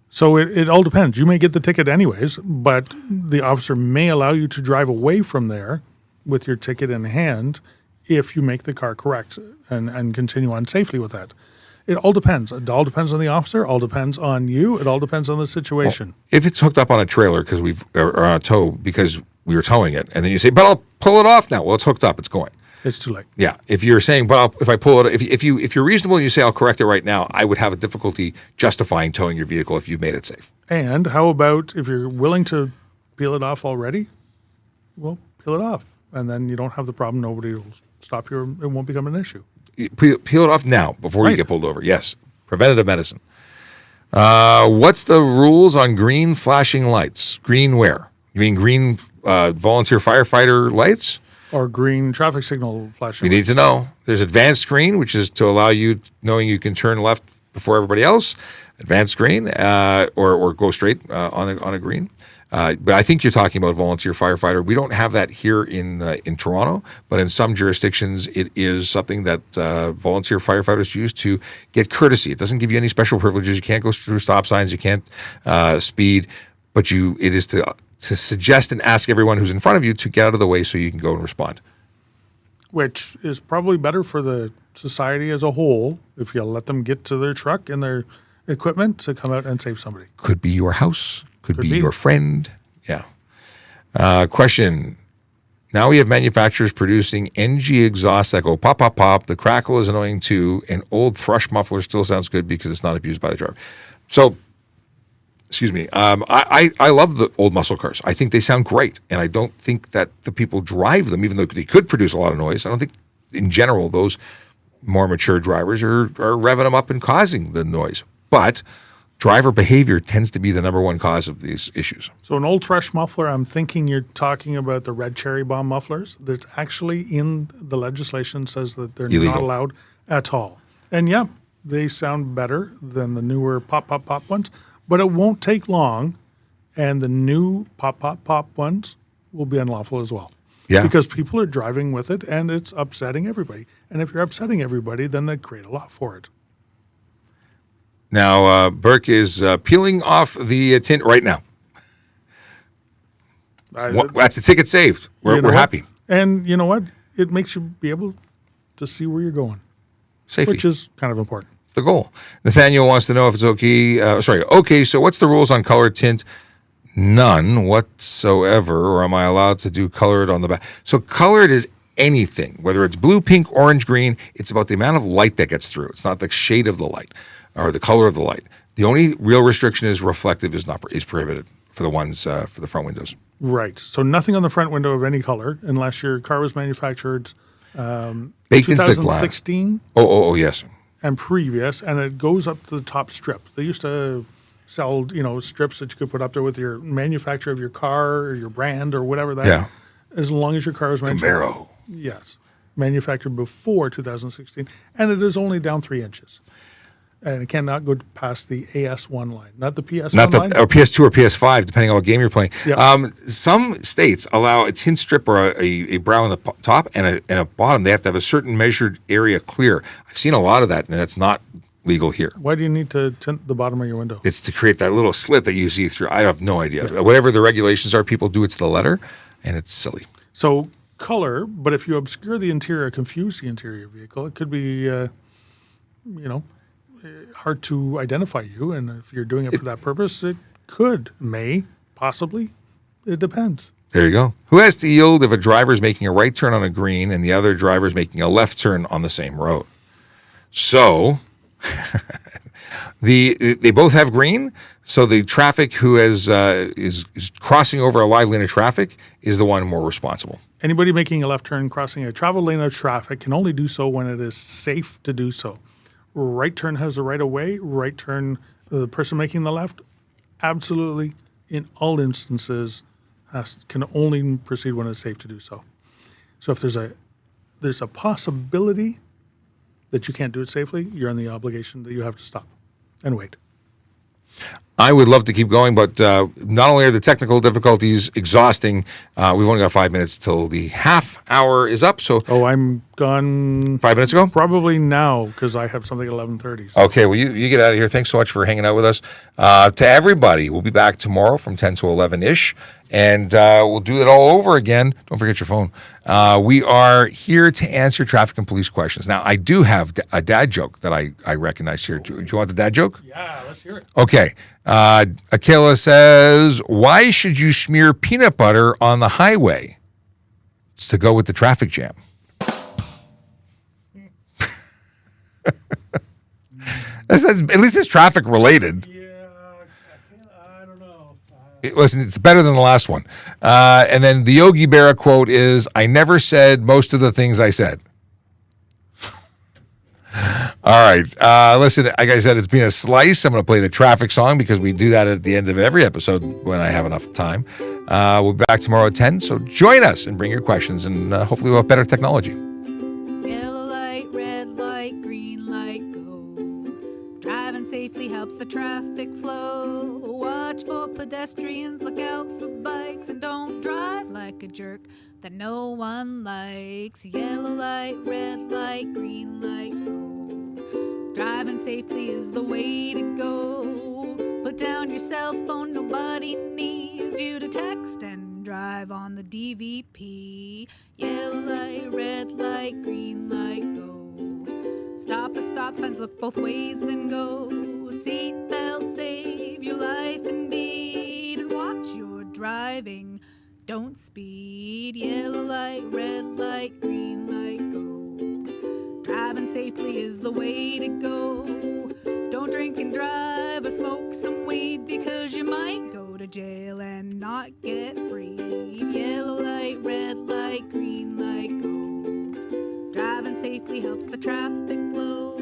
So it all depends. You may get the ticket anyways, but the officer may allow you to drive away from there with your ticket in hand if you make the car correct and continue on safely with that. It all depends. It all depends on the officer. It all depends on you. It all depends on the situation. Well, if it's hooked up on a trailer or on a tow because we were towing it, and then you say, but I'll pull it off now. Well, it's hooked up. It's going. It's too late. Yeah. If you're saying, well, if I pull it, if you're reasonable and you say I'll correct it right now, I would have a difficulty justifying towing your vehicle if you've made it safe. And how about if you're willing to peel it off already? Well, peel it off, and then you don't have the problem. Nobody will stop you. It won't become an issue. Peel it off now before you get pulled over. Yes. Preventative medicine. What's the rules on green flashing lights? Green where? You mean green volunteer firefighter lights? Or green traffic signal flashing. We need to know. There's advanced green, which is to allow you knowing you can turn left before everybody else. Advanced green, or go straight on a green. But I think you're talking about volunteer firefighter. We don't have that here in Toronto, but in some jurisdictions, it is something that volunteer firefighters use to get courtesy. It doesn't give you any special privileges. You can't go through stop signs. You can't speed, but it is to suggest and ask everyone who's in front of you to get out of the way so you can go and respond. Which is probably better for the society as a whole if you let them get to their truck and their equipment to come out and save somebody. Could be your house. Could be your friend. Yeah. Question. Now we have manufacturers producing NG exhausts that go pop, pop, pop. The crackle is annoying too. An old thrush muffler still sounds good because it's not abused by the driver. So, excuse me. I love the old muscle cars. I think they sound great. And I don't think that the people drive them, even though they could produce a lot of noise. I don't think, in general, those more mature drivers are revving them up and causing the noise. But driver behavior tends to be the number one cause of these issues. So an old thrush muffler, I'm thinking you're talking about the red cherry bomb mufflers. That's actually in the legislation says that they're illegal. Not allowed at all. And yeah, they sound better than the newer pop, pop, pop ones. But it won't take long, and the new pop, pop, pop ones will be unlawful as well. Yeah. Because people are driving with it, and it's upsetting everybody. And if you're upsetting everybody, then they create a law for it. Now, Burke is peeling off the tint right now. That's a ticket saved. We're happy. And you know what? It makes you be able to see where you're going. Safety. which is kind of important. The goal. Nathaniel wants to know if it's okay. Okay, so what's the rules on color tint? None whatsoever. Or am I allowed to do colored on the back? So colored is anything, whether it's blue, pink, orange, green. It's about the amount of light that gets through. It's not the shade of the light or the color of the light. The only real restriction is reflective is prohibited for the ones for the front windows. Right. So nothing on the front window of any color unless your car was manufactured Baked into the glass. 2016 Oh, yes. and previous, and it goes up to the top strip. They used to sell, strips that you could put up there with your manufacturer of your car or your brand or whatever that. Yeah. As long as your car was manufactured. Camaro. Yes. Manufactured before 2016, and it is only down 3 inches. And it cannot go past the AS1 line, not the PS1 line. Or PS2 or PS5, depending on what game you're playing. Yep. Some states allow a tint strip or a brow on the top and a bottom. They have to have a certain measured area clear. I've seen a lot of that, and that's not legal here. Why do you need to tint the bottom of your window? It's to create that little slit that you see through. I have no idea. Yeah. Whatever the regulations are, people do it to the letter, and it's silly. So color, but if you obscure the interior, confuse the interior vehicle, it could be, hard to identify you. And if you're doing it for that purpose, it may, possibly. It depends. There you go. Who has to yield if a driver is making a right turn on a green and the other driver is making a left turn on the same road? So they both have green. So the traffic who is crossing over a live lane of traffic is the one more responsible. Anybody making a left turn crossing a travel lane of traffic can only do so when it is safe to do so. Right turn has the right of way. Right turn, the person making the left, absolutely, in all instances, can only proceed when it's safe to do so. So if there's a possibility that you can't do it safely, you're in the obligation that you have to stop and wait. I would love to keep going, but not only are the technical difficulties exhausting, we've only got 5 minutes till the half hour is up. So I'm gone 5 minutes ago? Probably now because I have something at 11:30. So. Okay, well, you get out of here. Thanks so much for hanging out with us. To everybody, we'll be back tomorrow from 10 to 11-ish, and we'll do it all over again. Don't forget your phone. We are here to answer traffic and police questions. Now, I do have a dad joke that I recognize here. Do you want the dad joke? Yeah, let's hear it. Okay. Akela says, why should you smear peanut butter on the highway? It's to go with the traffic jam. At least it's traffic related. Yeah, I don't know. Listen, it's better than the last one. And then the Yogi Berra quote is, I never said most of the things I said. All right. Listen, like I said, it's been a slice. I'm going to play the traffic song because we do that at the end of every episode when I have enough time. We'll be back tomorrow at 10. So join us and bring your questions, and hopefully we'll have better technology. Yellow light, red light, green light, go. Driving safely helps the traffic flow. Watch for pedestrians, look out for bikes, and don't drive like a jerk that no one likes. Yellow light, red light, green light, go. Driving safely is the way to go. Put down your cell phone, nobody needs you to text and drive on the DVP. Yellow light, red light, green light, go. Stop at stop signs, look both ways, then go. Seatbelt, save your life indeed, and watch your driving. Don't speed. Yellow light, red light, green light, go. Driving safely is the way to go. Don't drink and drive or smoke some weed, because you might go to jail and not get free. Yellow light, red light, green light, go. Driving safely helps the traffic flow.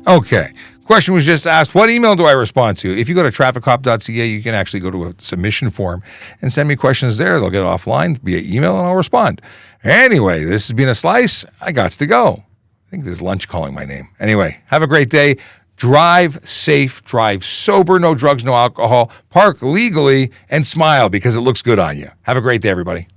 Okay. Question was just asked, what email do I respond to? If you go to TrafficCop.ca, you can actually go to a submission form and send me questions there. They'll get it offline via email, and I'll respond. Anyway, this has been a slice. I gots to go. I think there's lunch calling my name. Anyway, have a great day. Drive safe, drive sober, no drugs, no alcohol. Park legally, and smile because it looks good on you. Have a great day, everybody.